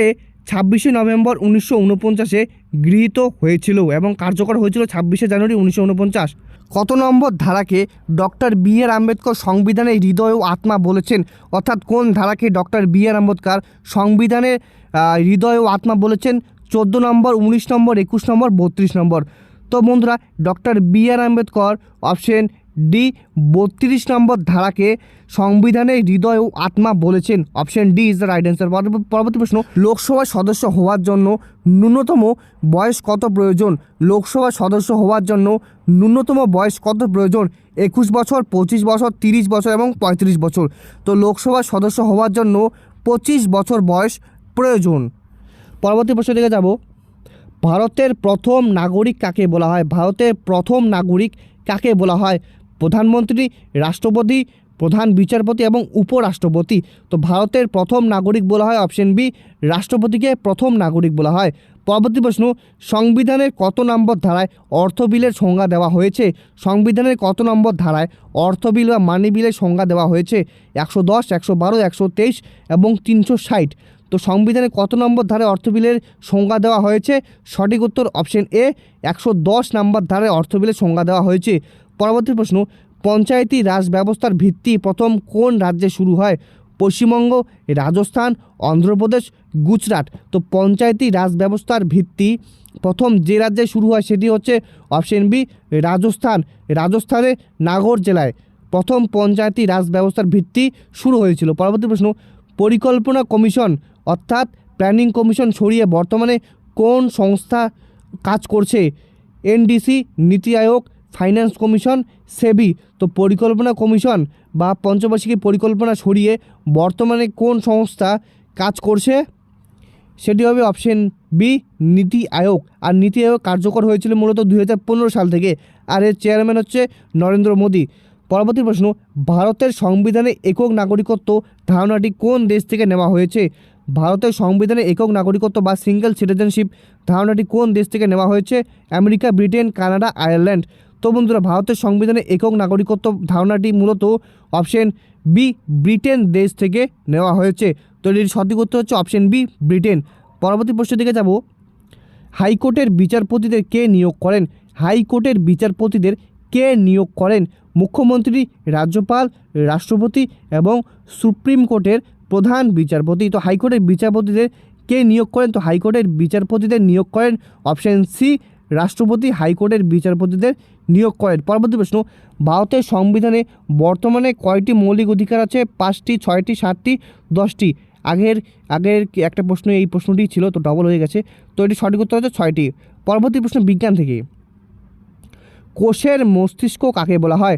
এ 26শে নভেম্বর 1949-এ গৃহীত হয়েছিল এবং কার্যকর হয়েছিল 26শে জানুয়ারি 1949। কত নম্বর ধারাকে ডক্টর বি.আর. আম্বেদকর সংবিধানের হৃদয় ও আত্মা বলেছেন? অর্থাৎ কোন ধারাকে ডক্টর বি.আর. আম্বেদকর সংবিধানের হৃদয় ও আত্মা বলেছেন? 14 নম্বর, 19 নম্বর, 21 নম্বর, 32 নম্বর। তো বন্ধুরা doctor B.R.. Ambedkar option D 32 নম্বর ধারাকে সংবিধানের হৃদয় ও আত্মা বলেছেন। Option D is the right answer. পরবর্তী প্রশ্ন, লোকসভার সদস্য হওয়ার জন্য ন্যূনতম বয়স কত প্রয়োজন? লোকসভার সদস্য হওয়ার জন্য ন্যূনতম বয়স কত প্রয়োজন? 21 বছর, 25 বছর, 30 বছর এবং 35 বছর। তো লোকসভার সদস্য হওয়ার জন্য 25 বছর বয়স প্রয়োজন। পরবর্তী প্রশ্ন দিকে যাব। ভারতের প্রথম নাগরিক কাকে বলা হয়? ভারতের প্রথম নাগরিক কাকে বলা হয়? প্রধানমন্ত্রী, রাষ্ট্রপতি, প্রধান বিচারপতি এবং উপরাষ্ট্রপতি। তো ভারতের প্রথম নাগরিক বলা হয় অপশন বি রাষ্ট্রপতিকে প্রথম নাগরিক বলা হয়। পরবর্তী প্রশ্ন, সংবিধানের কত নম্বর ধারায় অর্থ বিলের সংজ্ঞা দেওয়া হয়েছে? সংবিধানের কত নম্বর ধারায় অর্থ বিল বা মানি বিলের সংজ্ঞা দেওয়া হয়েছে? 110, 112, 123 এবং 360। তো সংবিধানে কত নম্বর ধারায় অর্থ বিলের সংজ্ঞা দেওয়া হয়েছে? সঠিক উত্তর অপশন এ 110 নম্বর ধারায় অর্থ বিলের সংজ্ঞা দেওয়া হয়েছে। পরবর্তী প্রশ্ন, পঞ্চায়েতি রাজ ব্যবস্থার ভিত্তি প্রথম কোন রাজ্যে শুরু হয়? পশ্চিমবঙ্গ, রাজস্থান, অন্ধ্রপ্রদেশ, গুজরাট। তো পঞ্চায়েতি রাজ ব্যবস্থার ভিত্তি প্রথম যে রাজ্যে শুরু হয় সেটি হচ্ছে অপশন বি রাজস্থান। রাজস্থানের নাগর জেলায় প্রথম পঞ্চায়েতি রাজ ব্যবস্থার ভিত্তি শুরু হয়েছিল। পরবর্তী প্রশ্ন, পরিকল্পনা কমিশন অর্থাৎ প্ল্যানিং কমিশন সরিয়ে বর্তমানে কোন সংস্থা কাজ করছে? এনডিসি, নীতি আয়োগ, ফাইন্যান্স কমিশন, সেবি। তো পরিকল্পনা কমিশন বা পঞ্চবার্ষিকী পরিকল্পনা সরিয়ে বর্তমানে কোন সংস্থা কাজ করছে? সেটি হবে অপশন বি নীতি আয়োগ। আর নীতি আয়োগ কার্যকর হয়েছিল মূলত 2015 সাল থেকে, আর এর চেয়ারম্যান হচ্ছে নরেন্দ্র মোদী। পরবর্তী প্রশ্ন, ভারতের সংবিধানে একক নাগরিকত্ব ধারণাটি কোন দেশ থেকে নেওয়া হয়েছে? ভারতের সংবিধানে একক নাগরিকত্ব বা সিঙ্গেল সিটিজেনশিপ ধারণাটি কোন দেশ থেকে নেওয়া হয়েছে? America, Britain, Canada, Ireland. তো বন্ধুরা ভারতের সংবিধানে একক নাগরিকত্ব ধারণাটি মূলত অপশন বি ব্রিটেন দেশ থেকে নেওয়া হয়েছে। তো এর সঠিক উত্তর হচ্ছে অপশন বি ব্রিটেন। পরবর্তী প্রশ্নের দিকে যাব। হাইকোর্টের বিচারপতিদের কে নিয়োগ করেন? হাইকোর্টের বিচারপতিদের কে নিয়োগ করেন? মুখ্যমন্ত্রী, রাজ্যপাল, রাষ্ট্রপতি এবং সুপ্রিম কোর্টের প্রধান বিচারপতি। তো হাইকোর্টের বিচারপতিদের কে নিয়োগ করেন? তো হাইকোর্টের বিচারপতিদের নিয়োগ করেন অপশন সি রাষ্ট্রপতি হাইকোর্টের বিচারপতিদের নিয়োগ করেন। পরবর্তী প্রশ্ন, ভারতের সংবিধানে বর্তমানে কয়টি মৌলিক অধিকার আছে? 5টি, 6টি, 7টি, 10টি। আগের একটা প্রশ্ন এই প্রশ্নটি ছিল, তো ডবল হয়ে গেছে। তো এটি সঠিক উত্তর হচ্ছে 6টি। পরবর্তী প্রশ্ন বিজ্ঞান থেকে। কোষের মস্তিষ্ক কাকে বলা হয়?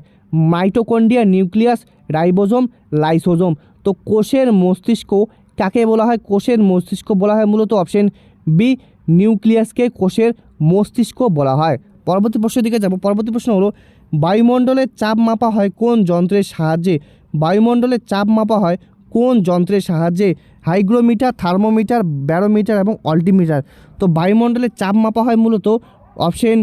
Mitochondria, nucleus, ribosome, lysosome. তো কোষের মস্তিষ্ক কাকে বলা হয়? কোষের মস্তিষ্ক বলা হয় মূলত অপশন বি নিউক্লিয়াসকে কোষের মস্তিষ্ক বলা হয়। পরবর্তী প্রশ্নের দিকে যাব। পরবর্তী প্রশ্ন হলো, বায়ুমণ্ডলের চাপ মাপা হয় কোন যন্ত্রের সাহায্যে? বায়ুমণ্ডলের চাপ মাপা হয় কোন যন্ত্রের সাহায্যে? হাইগ্রোমিটার, থার্মোমিটার, ব্যারোমিটার এবং অল্টিমিটার। তো বায়ুমণ্ডলের চাপ মাপা হয় মূলত অপশন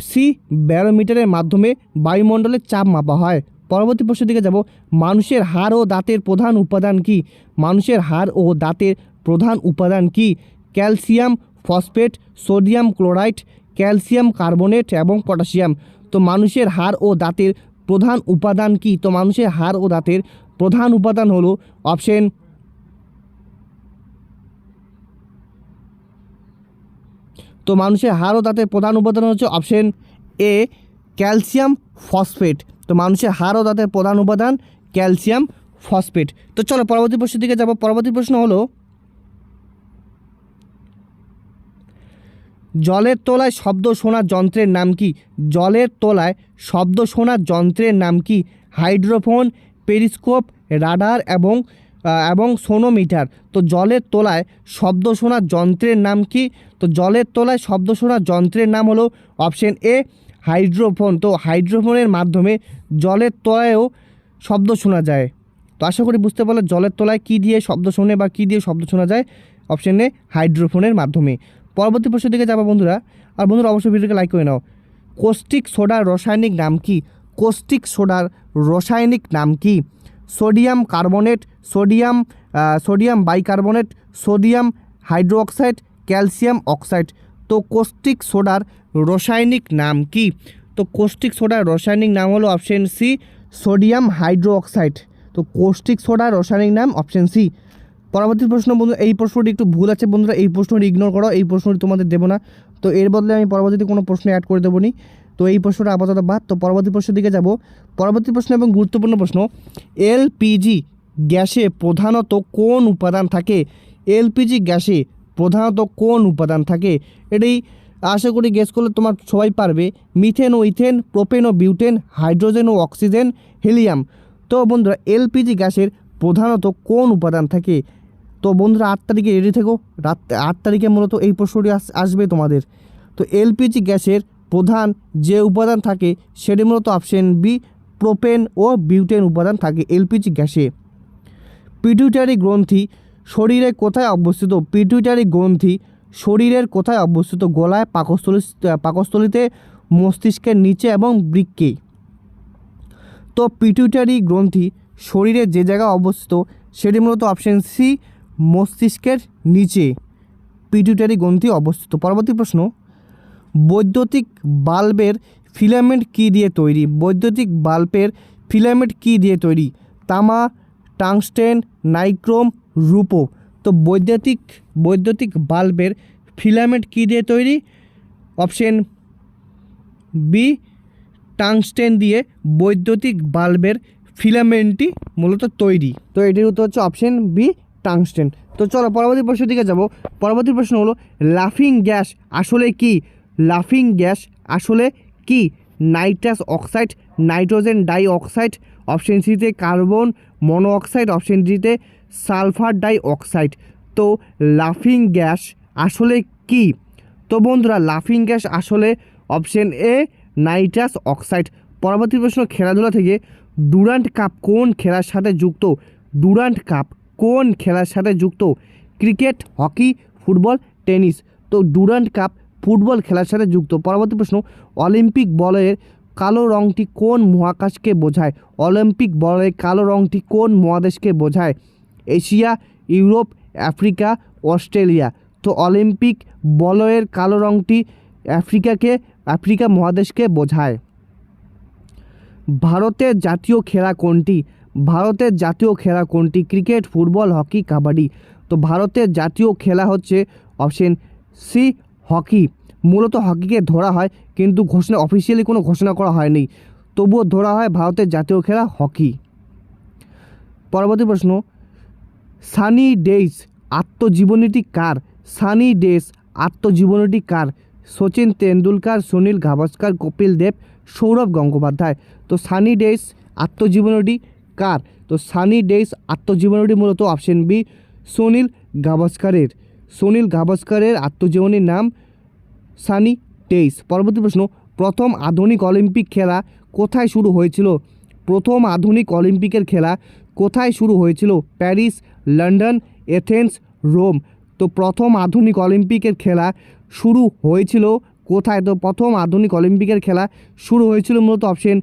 সি ব্যারোমিটারের মাধ্যমে বায়ুমণ্ডলের চাপ মাপা হয়। পরবর্তী প্রশ্নের দিকে যাব। মানুষের হাড় ও দাঁতের প্রধান উপাদান কি? মানুষের হাড় ও দাঁতের প্রধান উপাদান কি? Calcium phosphate, sodium chloride, calcium carbonate এবং পটাশিয়াম। তো মানুষের হাড় ও দাঁতের প্রধান উপাদান কি? তো মানুষের হাড় ও দাঁতের প্রধান উপাদান হলো অপশন তো মানুষের হাড় ও দাঁতের প্রধান উপাদান হচ্ছে অপশন এ ক্যালসিয়াম ফসফেট। তো মানুষের হাড় ও দাঁতের প্রধান উপাদান ক্যালসিয়াম ফসফেট। তো চলো পরবর্তী প্রশ্নের দিকে যাব। পরবর্তী প্রশ্ন হলো, জলের তলায় শব্দ শোনার যন্ত্রের নাম কি? জলের তলায় শব্দ শোনার যন্ত্রের নাম কি? হাইড্রোফোন, পেরিস্কোপ, রাডার এবং সোনোমিটার। তো জলের তলায় শব্দ শোনার যন্ত্রের নাম কি? তো জলের তলায় শব্দ শোনার যন্ত্রের নাম হলো অপশন এ হাইড্রোফোন। তো হাইড্রোফোনের মাধ্যমে জলের তলায়ও শব্দ শোনা যায়। তো আশা করি বুঝতে পারলে জলের তলায় কী দিয়ে শব্দ শোনে বা কী দিয়ে শব্দ শোনা যায়, অপশন এ হাইড্রোফোনের মাধ্যমে। পরবর্তী প্রশ্নের দিকে যাবো বন্ধুরা। আর বন্ধুরা অবশ্যই ভিডিওকে লাইক করে নাও। কোস্টিক সোডার রাসায়নিক নাম কি? কোস্টিক সোডার রাসায়নিক নাম কি? Sodium carbonate, sodium bicarbonate, sodium hydroxide, calcium oxide. তো কোস্টিক সোডার রাসায়নিক নাম কি? তো কোস্টিক সোডার রাসায়নিক নাম হলো অপশন সি সোডিয়াম হাইড্রোক্সাইড। তো কোস্টিক সোডার রাসায়নিক নাম অপশন সি। পরবর্তী প্রশ্ন বন্ধু, এই প্রশ্নটি একটু ভুল আছে বন্ধুরা, এই প্রশ্নটি ইগনোর করো, এই প্রশ্নটি তোমাদের দেবো না। তো এর বদলে আমি পরবর্তীতে কোনো প্রশ্ন অ্যাড করে দেবো নি। তো এই প্রশ্নটা আপাতত বাদ। তো পরবর্তী প্রশ্নের দিকে যাব। পরবর্তী প্রশ্ন এবং গুরুত্বপূর্ণ প্রশ্ন, এলপিজি গ্যাসে প্রধানত কোন উপাদান থাকে? এলপিজি গ্যাসে প্রধানত কোন উপাদান থাকে? এটাই আশা করি গেস করলে তোমার সবাই পারবে। মিথেন ও ইথেন, প্রোপেন ও বিউটেন, হাইড্রোজেন ও অক্সিজেন, হিলিয়াম। তো বন্ধুরা এলপিজি গ্যাসের প্রধানত কোন উপাদান থাকে? তো বন্ধুরা 8 তারিখে রেডি থেকো। 8 তারিখে মূলত এই প্রশ্নটি আসবে তোমাদের। তো এলপিজি গ্যাসের প্রধান যে উপাদান থাকে সেটি মূলত অপশন বি প্রোপেন ও বিউটেন উপাদান থাকে এলপিজি গ্যাসে। পিটুইটারি গ্রন্থি শরীরে কোথায় অবস্থিত? পিটুইটারি গ্রন্থি শরীরের কোথায় অবস্থিত? গলায়, পাকস্থলীতে, মস্তিষ্কের নিচে এবং বৃক্কে। তো পিটুইটারি গ্রন্থি শরীরের যে জায়গায় অবস্থিত সেটি মূলত অপশন সি মস্তিষ্কের নিচে পিটুইটারি গ্রন্থি অবস্থিত। পরবর্তী প্রশ্ন, বৈদ্যুতিক বাল্বের ফিলামেন্ট কী দিয়ে তৈরি? বৈদ্যুতিক বাল্বের ফিলামেন্ট কী দিয়ে তৈরি? তামা, টাংস্টেন, নাইক্রোম, রূপো। তো বৈদ্যুতিক বাল্বের ফিলামেন্ট কী দিয়ে তৈরি? অপশন বি টাংস্টেন দিয়ে বৈদ্যুতিক বাল্বের ফিলামেন্টটি মূলত তৈরি। তো এটির উত্তর হচ্ছে অপশন বি টাংস্টেন। তো চলো পরবর্তী প্রশ্নের দিকে যাব। পরবর্তী প্রশ্ন হলো, লাফিং গ্যাস আসলে কি? লাফিং গ্যাস আসলে কি? Nitrous oxide, nitrogen die oxide, option সিতে কার্বন মনোঅক্সাইড, অপশন ডিতে সালফার ডাই অক্সাইড। তো লাফিং গ্যাস আসলে কি? তো বন্ধুরা লাফিং গ্যাস আসলে অপশন এ নাইট্রাস অক্সাইড। পরবর্তী প্রশ্ন খেলাধুলা থেকে, ডুরান্ট কাপ কোন খেলার সাথে যুক্ত? ডুরান্ট কাপ কোন খেলার সাথে যুক্ত? Cricket, hockey, football, tennis. তো ডুরান্ট কাপ ফুটবল খেলার সাথে যুক্ত। পরবর্তী প্রশ্ন, অলিম্পিক বলয়ের কালো রঙটি কোন মহাকাশকে বোঝায়? অলিম্পিক বলয়ের কালো রঙটি কোন মহাদেশকে বোঝায়? Asia, Europe, Africa, Australia. তো অলিম্পিক বলয়ের কালো রঙটি আফ্রিকা মহাদেশকে বোঝায়। ভারতের জাতীয় খেলা কোনটি? ভারতের জাতীয় খেলা কোনটি? Cricket, football, hockey, kabaddi. তো ভারতের জাতীয় খেলা হচ্ছে অপশন সি হকি। মূলত হকিকে ধরা হয়, কিন্তু অফিসিয়ালি কোনো ঘোষণা করা হয়নি, তবুও ধরা হয় ভারতের জাতীয় খেলা হকি। পরবর্তী প্রশ্ন, সানি ডেইস আত্মজীবনীটি কার? সানি ডেইস আত্মজীবনীটি কার? সচিন তেন্ডুলকার, সুনীল গাভাস্কার, কপিল দেব, সৌরভ গঙ্গোপাধ্যায়। তো সানি ডেইস আত্মজীবনীটি কার? তো সানি ডেইস আত্মজীবনীটি মূলত অপশন বি সুনীল গাভাস্কারের। সুনীল গাভাস্কারের আত্মজীবনীর নাম সানি ডেইস। পরবর্তী প্রশ্ন, প্রথম আধুনিক অলিম্পিক খেলা কোথায় শুরু হয়েছিল? প্রথম আধুনিক অলিম্পিকের খেলা কোথায় শুরু হয়েছিল? Paris, London, Athens, Rome. তো প্রথম আধুনিক অলিম্পিকের খেলা শুরু হয়েছিল কোথায়? তো প্রথম আধুনিক অলিম্পিকের খেলা শুরু হয়েছিল মূলত অপশন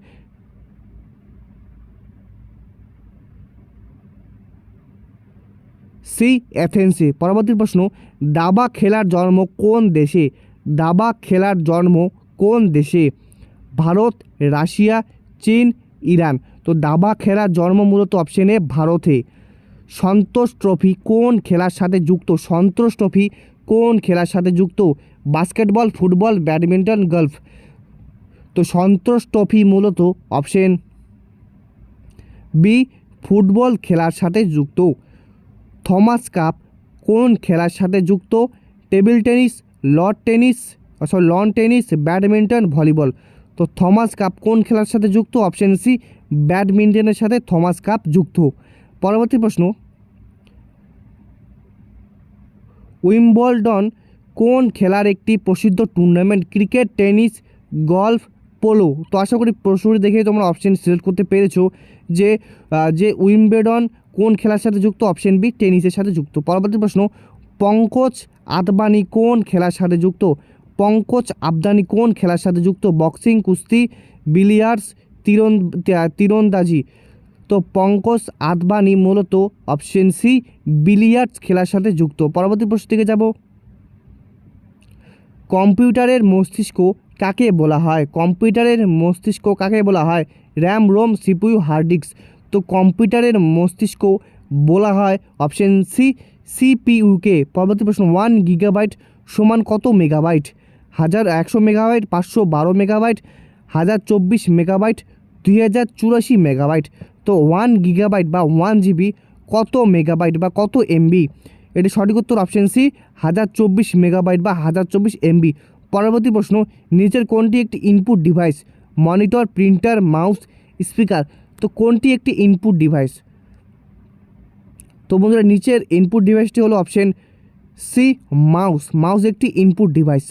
সি এথেন্সে। পরবর্তী প্রশ্ন, দাবা খেলার জন্ম কোন দেশে? দাবা খেলার জন্ম কোন দেশে? ভারত, রাশিয়া, চীন, ইরান। তো দাবা খেলার জন্ম মূলত অপশন এ ভারতে। সন্তোষ ট্রফি কোন খেলার সাথে যুক্ত? সন্তোষ ট্রফি কোন খেলার সাথে যুক্ত? Basketball, football, badminton, golf. তো সন্তোষ ট্রফি মূলত অপশন বি ফুটবল খেলার সাথে যুক্ত। থমাস কাপ কোন খেলার সাথে যুক্ত? Table tennis, loan tennis, badminton, volleyball. তো থমাস কাপ কোন খেলার সাথে যুক্ত? অপশন সি ব্যাডমিন্টনের সাথে থমাস কাপ যুক্ত। পরবর্তী প্রশ্ন, উইম্বলডন কোন খেলার একটি প্রসিদ্ধ tournament? Cricket, tennis, golf, polo. তো আশা করি প্রশ্নটি দেখে তোমরা অপশন সিলেক্ট করতে পেরেছো যে উইম্বলডন কোন খেলার সাথে যুক্ত? অপশন বি টেনিসের সাথে যুক্ত। পরবর্তী প্রশ্ন, পঙ্কজ আদবানি কোন খেলার সাথে যুক্ত? পঙ্কজ আদবানি কোন খেলার সাথে যুক্ত? বক্সিং, কুস্তি, বিলিয়ার্ডস, তীরন্দাজি। তো পঙ্কজ আদবানি মূলত অপশন সি বিলিয়ার্ডস খেলার সাথে যুক্ত। পরবর্তী প্রশ্ন থেকে যাব, কম্পিউটারের মস্তিষ্ক কাকে বলা হয়? কম্পিউটারের মস্তিষ্ক কাকে বলা হয়? RAM, ROM, CPU, hard disk. তো কম্পিউটারের মস্তিষ্ক বলা হয় অপশন সি সিপিইউকে। পরবর্তী প্রশ্ন, 1 গিগাবাইট সমান কত megabyte? 1100 megabyte, 512 megabyte, 1024 megabyte, 2084 megabyte. তো 1 গিগাবাইট বা 1 জিবি কত মেগাবাইট বা কত এমবি? এটি সঠিক উত্তর অপশন সি 1024 মেগাবাইট বা 1024 এমবি। পরবর্তী প্রশ্ন, নিচের কোনটি একটি input device? Monitor, printer, mouse, speaker. তো কোনটি একটি ইনপুট ডিভাইস? তো বন্ধুরা নিচের ইনপুট ডিভাইসটি হলো অপশন সি মাউস। মাউস একটি ইনপুট ডিভাইস।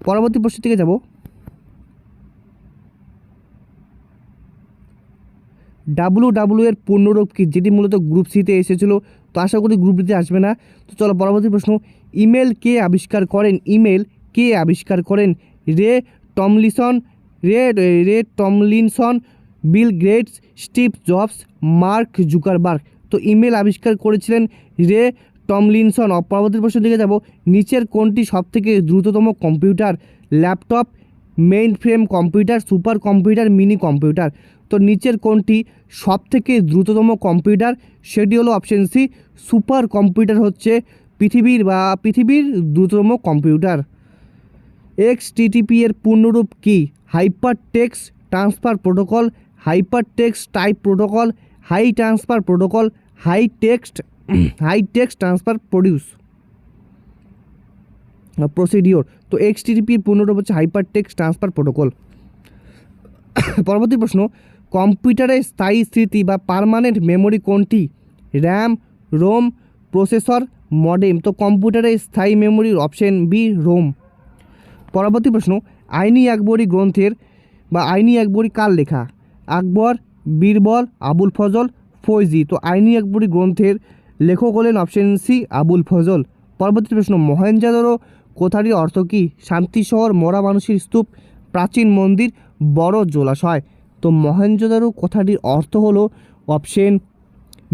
পরবর্তী প্রশ্ন থেকে যাব, ডাব্লিউডাব্লিউ এর পূর্ণরূপ কি? যেটি মূলত গ্রুপ সিতে এসেছিলো, তো আশা করি গ্রুপ ডিতে আসবে না। তো চলো পরবর্তী প্রশ্ন, ইমেল কে আবিষ্কার করেন? ইমেল কে আবিষ্কার করেন? Ray Tomlinson, Bill Gates, Steve Jobs, Mark Zuckerberg. তো ইমেল আবিষ্কার করেছিলেন রে টমলিনসন। পরবর্তী প্রশ্ন দিকে যাব, নিচের কোনটি সবথেকে দ্রুততম computer? Laptop, main frame computer, super computer, mini computer. তো নিচের কোনটি সবথেকে দ্রুততম কম্পিউটার? সেটি হলো অপশন সি সুপার কম্পিউটার হচ্ছে পৃথিবীর দ্রুততম কম্পিউটার। এক্সটিটিপি এর পূর্ণরূপ কি? Hyper text transfer protocol, hyper text type protocol, high transfer protocol, high text transfer procedure. তো এক্সটিটিপি এর পূর্ণরূপ হচ্ছে হাইপার টেক্সট ট্রান্সফার প্রোটোকল। পরবর্তী প্রশ্ন, কম্পিউটারের স্থায়ী স্মৃতি বা পার্মানেন্ট মেমোরি কোনটি? RAM, ROM, processor, modem. তো কম্পিউটারের স্থায়ী মেমোরির অপশন বি রোম। পরবর্তী প্রশ্ন, আইনি আকবরী গ্রন্থের বা আইনি আকবরী কার লেখা? আকবর, বীরবল, আবুল ফজল, ফৈজি। তো আইনি আকবরী গ্রন্থের লেখক হলেন অপশন সি আবুল ফজল। পরবর্তী প্রশ্ন, মহেঞ্জোদারো কথাটির অর্থ কী? শান্তি শহর, মরা মানুষের স্তূপ, প্রাচীন মন্দির, বড় জলাশয়। তো মহেঞ্জোদারো কথাটির অর্থ হলো অপশন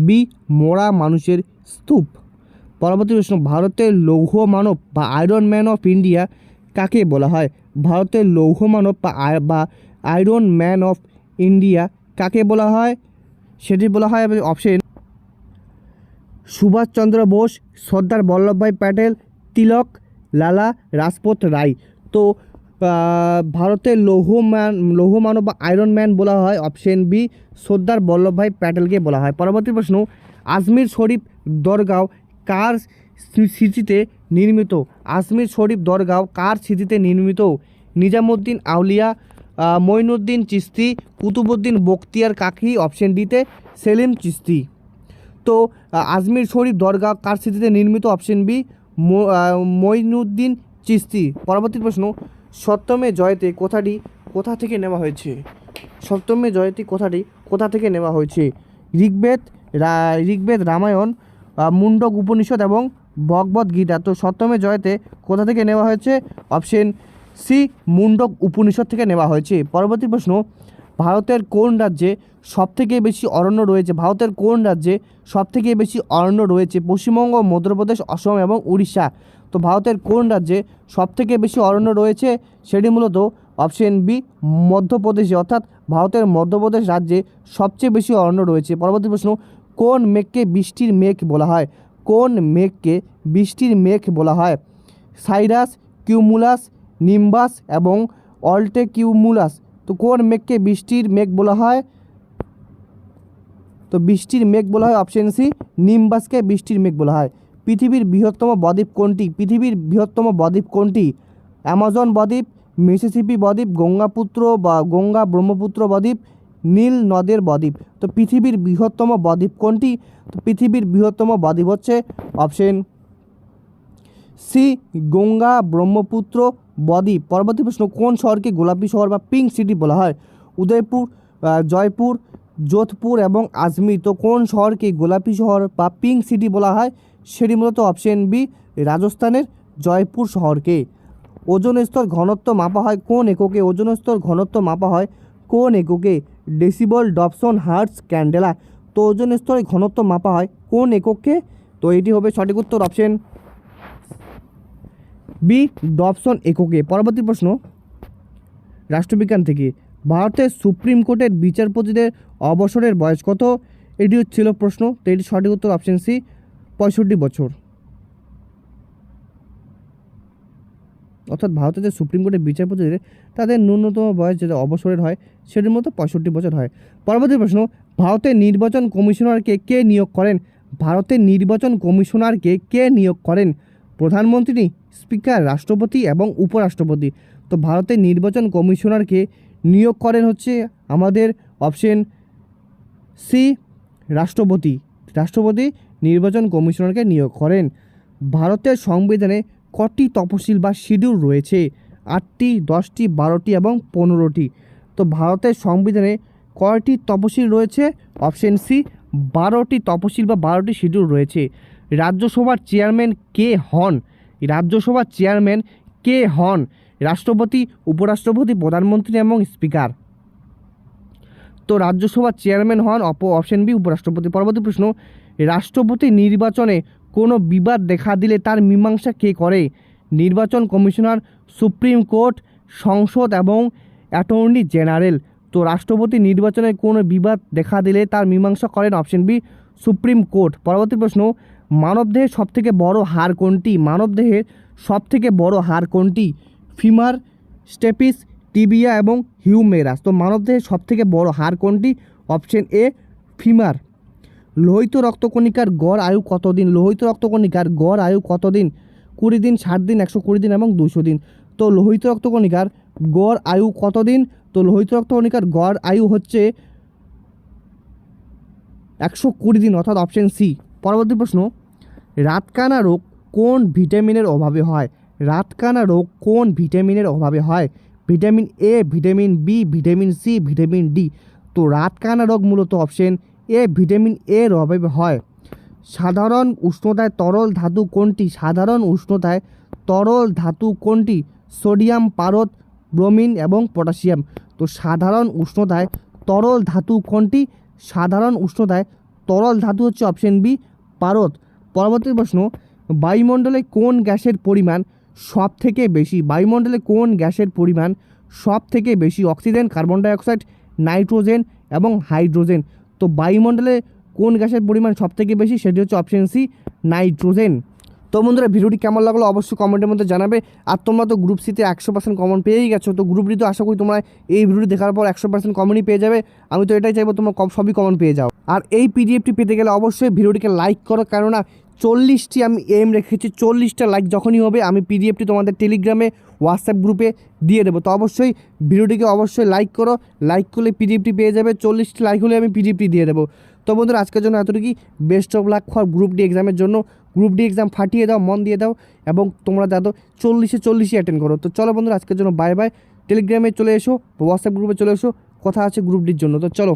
বি, মরা মানুষের স্তূপ। পরবর্তী প্রশ্ন, ভারতের লৌহ মানব বা আয়রন ম্যান অফ ইন্ডিয়া কাকে বলা হয়? ভারতের লৌহ মানব বা আয়রন ম্যান অফ ইন্ডিয়া কাকে বলা হয়? সেটি বলা হয় অপশন সুভাষচন্দ্র বোস, সর্দার বল্লভভাই প্যাটেল, তিলক, লালা রাজপথ রায়। তো ভারতের লৌহ মানব বা আয়রন ম্যান বলা হয় অপশন বি, সর্দার বল্লভভাই প্যাটেলকে বলা হয়। পরবর্তী প্রশ্ন, আজমির শরীফ দরগাও কার স্মৃতিতে নির্মিত? আজমির শরীফ দরগাও কার স্মৃতিতে নির্মিত? নিজামুদ্দিন আউলিয়া, মঈনুদ্দিন চিশতি, কুতুবুদ্দিন বখতিয়ার কাকি, অপশন ডিতে সেলিম চিশতি। তো আজমির শরীফ দরগা কার স্মৃতিতে নির্মিত? Option B, Moinuddin Chishti. পরবর্তী প্রশ্ন, সপ্তমে জয়তে কথাটি কোথা থেকে নেওয়া হয়েছে? সপ্তমে জয়তে কথাটি কোথা থেকে নেওয়া হয়েছে? ঋগ্বেদ, রামায়ণ, মুন্ডক উপনিষদ এবং ভগবদ গীতা। তো সপ্তমে জয়তে কোথা থেকে নেওয়া হয়েছে? অপশন সি, মুন্ডক উপনিষদ থেকে নেওয়া হয়েছে। পরবর্তী প্রশ্ন, ভারতের কোন রাজ্যে সবথেকে বেশি অরণ্য রয়েছে? ভারতের কোন রাজ্যে সবথেকে বেশি অরণ্য রয়েছে? পশ্চিমবঙ্গ, মধ্যপ্রদেশ, অসম এবং উড়িষ্যা। তো ভারতের কোন রাজ্যে সবথেকে বেশি অরণ্য রয়েছে? সেটি মূলত অপশন বি, মধ্যপ্রদেশে, অর্থাৎ ভারতের মধ্যপ্রদেশ রাজ্যে সবচেয়ে বেশি অরণ্য রয়েছে। পরবর্তী প্রশ্ন, কোন মেঘকে বৃষ্টির মেঘ বলা হয়? কোন মেঘকে বৃষ্টির মেঘ বলা হয়? সাইরাস, কিউমুলাস, নিম্বাস এবং অল্টেকিউমুলাস। তো কোন মেঘকে বৃষ্টির মেঘ বলা হয়? তো বৃষ্টির মেঘ বলা হয় অপশন সি, নিম্বাসকে বৃষ্টির মেঘ বলা হয়। পৃথিবীর বৃহত্তম বদ্বীপ কোনটি? পৃথিবীর বৃহত্তম বদ্বীপ কোনটি? অ্যামাজন বদ্বীপ, মিসিসিপি বদ্বীপ, গঙ্গা ব্রহ্মপুত্র বদ্বীপ, নীল নদের বদ্বীপ। তো পৃথিবীর বৃহত্তম বদ্বীপ কোনটি? তো পৃথিবীর বৃহত্তম বদ্বীপ হচ্ছে অপশন সি, গঙ্গা ব্রহ্মপুত্র বদ্বীপ। পরবর্তী প্রশ্ন, কোন শহরকে গোলাপি শহর বা পিঙ্ক সিটি বলা হয়? উদয়পুর, জয়পুর, যোধপুর এবং আজমির। তো কোন শহরকে গোলাপি শহর বা পিঙ্ক সিটি বলা হয়? সেটি মূলত অপশন বি, রাজস্থানের জয়পুর শহরকে। ওজোন স্তর ঘনত্ব মাপা হয় কোন এককে? ওজোন স্তর ঘনত্ব মাপা হয় কোন এককে? Decibel, Dobson, hertz, candela. তো ওজোন স্তরের ঘনত্ব মাপা হয় কোন এককে? তো এটি হবে সঠিক উত্তর অপশন বি, ডবসন এককে। পরবর্তী প্রশ্ন, রাষ্ট্রবিজ্ঞান থেকে, ভারতের সুপ্রিম কোর্টের বিচারপতিদের অবসরের বয়স কত? এটি ছিল প্রশ্ন। তো এটি সঠিক উত্তর অপশন সি, 65 বছর। অর্থাৎ ভারতের যে সুপ্রিম কোর্টের বিচারপতিদের তাদের ন্যূনতম বয়স যেটা অবসরের হয় সেটির মতো 65 বছর হয়। পরবর্তী প্রশ্ন, ভারতের নির্বাচন কমিশনারকে কে নিয়োগ করেন? ভারতের নির্বাচন কমিশনারকে কে নিয়োগ করেন? প্রধানমন্ত্রী, স্পিকার, রাষ্ট্রপতি এবং উপরাষ্ট্রপতি। তো ভারতের নির্বাচন কমিশনারকে নিয়োগ করেন হচ্ছে আমাদের অপশন সি, রাষ্ট্রপতি। রাষ্ট্রপতি নির্বাচন কমিশনারকে নিয়োগ করেন। ভারতের সংবিধানে কটি তফসিল বা শিডিউল রয়েছে? 8টি, 10টি, 12টি এবং 15টি। তো ভারতের সংবিধানে কয়টি তফসিল রয়েছে? অপশন সি, 12টি তফসিল বা 12টি শিডিউল রয়েছে। রাজ্যসভার চেয়ারম্যান কে হন? রাজ্যসভার চেয়ারম্যান কে হন? রাষ্ট্রপতি, উপরাষ্ট্রপতি, প্রধানমন্ত্রী এবং স্পিকার। তো রাজ্যসভার চেয়ারম্যান হন অপশন বি, উপরাষ্ট্রপতি। পরবর্তী প্রশ্ন, রাষ্ট্রপতি নির্বাচনে কোনো বিবাদ দেখা দিলে তার মীমাংসা কে করে? নির্বাচন কমিশনার, সুপ্রিম কোর্ট, সংসদ এবং অ্যাটর্নি জেনারেল। তো রাষ্ট্রপতি নির্বাচনে কোনো বিবাদ দেখা দিলে তার মীমাংসা করেন অপশন বি, সুপ্রিম কোর্ট। পরবর্তী প্রশ্ন, মানবদেহের সবথেকে বড় হাড় কোনটি? মানবদেহের সবথেকে বড় হাড় কোনটি? ফিমার, স্টেপিস, টিবিয়া এবং হিউমেরাস। তো মানবদেহের সবথেকে বড় হাড় কোনটি? Option A, femur. লোহিত রক্তকণিকার গড় আয়ু কতদিন? লোহিত রক্তকণিকার গড় আয়ু কতদিন? 20 দিন, 60 দিন, 120 দিন এবং 200 দিন। তো লোহিত রক্তকণিকার গড় আয়ু কতদিন? তো লোহিত রক্তকণিকার গড় আয়ু হচ্ছে 120 দিন, অর্থাৎ অপশন সি। পরবর্তী প্রশ্ন, রাতকানা রোগ কোন ভিটামিনের অভাবে হয়? রাতকানা রোগ কোন ভিটামিনের অভাবে হয়? Vitamin A, vitamin B, vitamin C, vitamin D. তো রাতকানা রোগ মূলত অপশন এ, ভিটামিন এর অভাবে হয়। সাধারণ উষ্ণতায় তরল ধাতু কোনটি? সাধারণ উষ্ণতায় তরল ধাতু কোনটি? সোডিয়াম, পারদ, ব্রোমিন এবং পটাশিয়াম। তো সাধারণ উষ্ণতায় তরল ধাতু কোনটি? সাধারণ উষ্ণতায় তরল ধাতু হচ্ছে অপশন বি, পারদ। পরবর্তী প্রশ্ন, বায়ুমণ্ডলে কোন গ্যাসের পরিমাণ সব থেকে বেশি? বায়ুমণ্ডলে কোন গ্যাসের পরিমাণ সব থেকে বেশি? অক্সিজেন, কার্বন ডাইঅক্সাইড, নাইট্রোজেন এবং হাইড্রোজেন। তো বায়ুমণ্ডলে কোন গ্যাসের পরিমাণ সব থেকে বেশি? সেটি হচ্ছে অপশন সি, নাইট্রোজেন। তো বন্ধুরা ভিডিওটি কেমন লাগলো অবশ্যই কমেন্টের মধ্যে জানাবে। আর তোমরা তো গ্রুপ সিতে 100% কমন পেয়েই গেছো, তো গ্রুপ ডি তো আশা করি তোমরা এই ভিডিওটি দেখার পর 100% কমনই পেয়ে যাবে। আমি তো এটাই চাইবো তোমরা সবই কমন পেয়ে যাও। আর এই পিডিএফটি পেতে গেলে অবশ্যই ভিডিওটিকে লাইক করো, কেননা 40টি আমি এম রেখেছি। 40টা লাইক যখনই হবে আমি পিডিএফটি তোমাদের টেলিগ্রামে, হোয়াটসঅ্যাপ গ্রুপে দিয়ে দেবো। তো অবশ্যই ভিডিওটিকে অবশ্যই লাইক করো, লাইক করলে পিডিএফটি পেয়ে যাবে। 40টি লাইক হলে আমি পিডিএফটি দিয়ে দেবো। তো বন্ধুরা আজকের জন্য এতটুকুই। Best of luck for group D এক্সামের জন্য। গ্রুপ ডি এক্সাম ফাটিয়ে দাও, মন দিয়ে দাও এবং তোমরা যাদো 40-40 অ্যাটেন্ড করো। তো চলো বন্ধুরা আজকের জন্য বাই বাই। টেলিগ্রামে চলে এসো, হোয়াটসঅ্যাপ গ্রুপে চলে এসো, কথা আছে গ্রুপ ডির জন্য। তো চলো।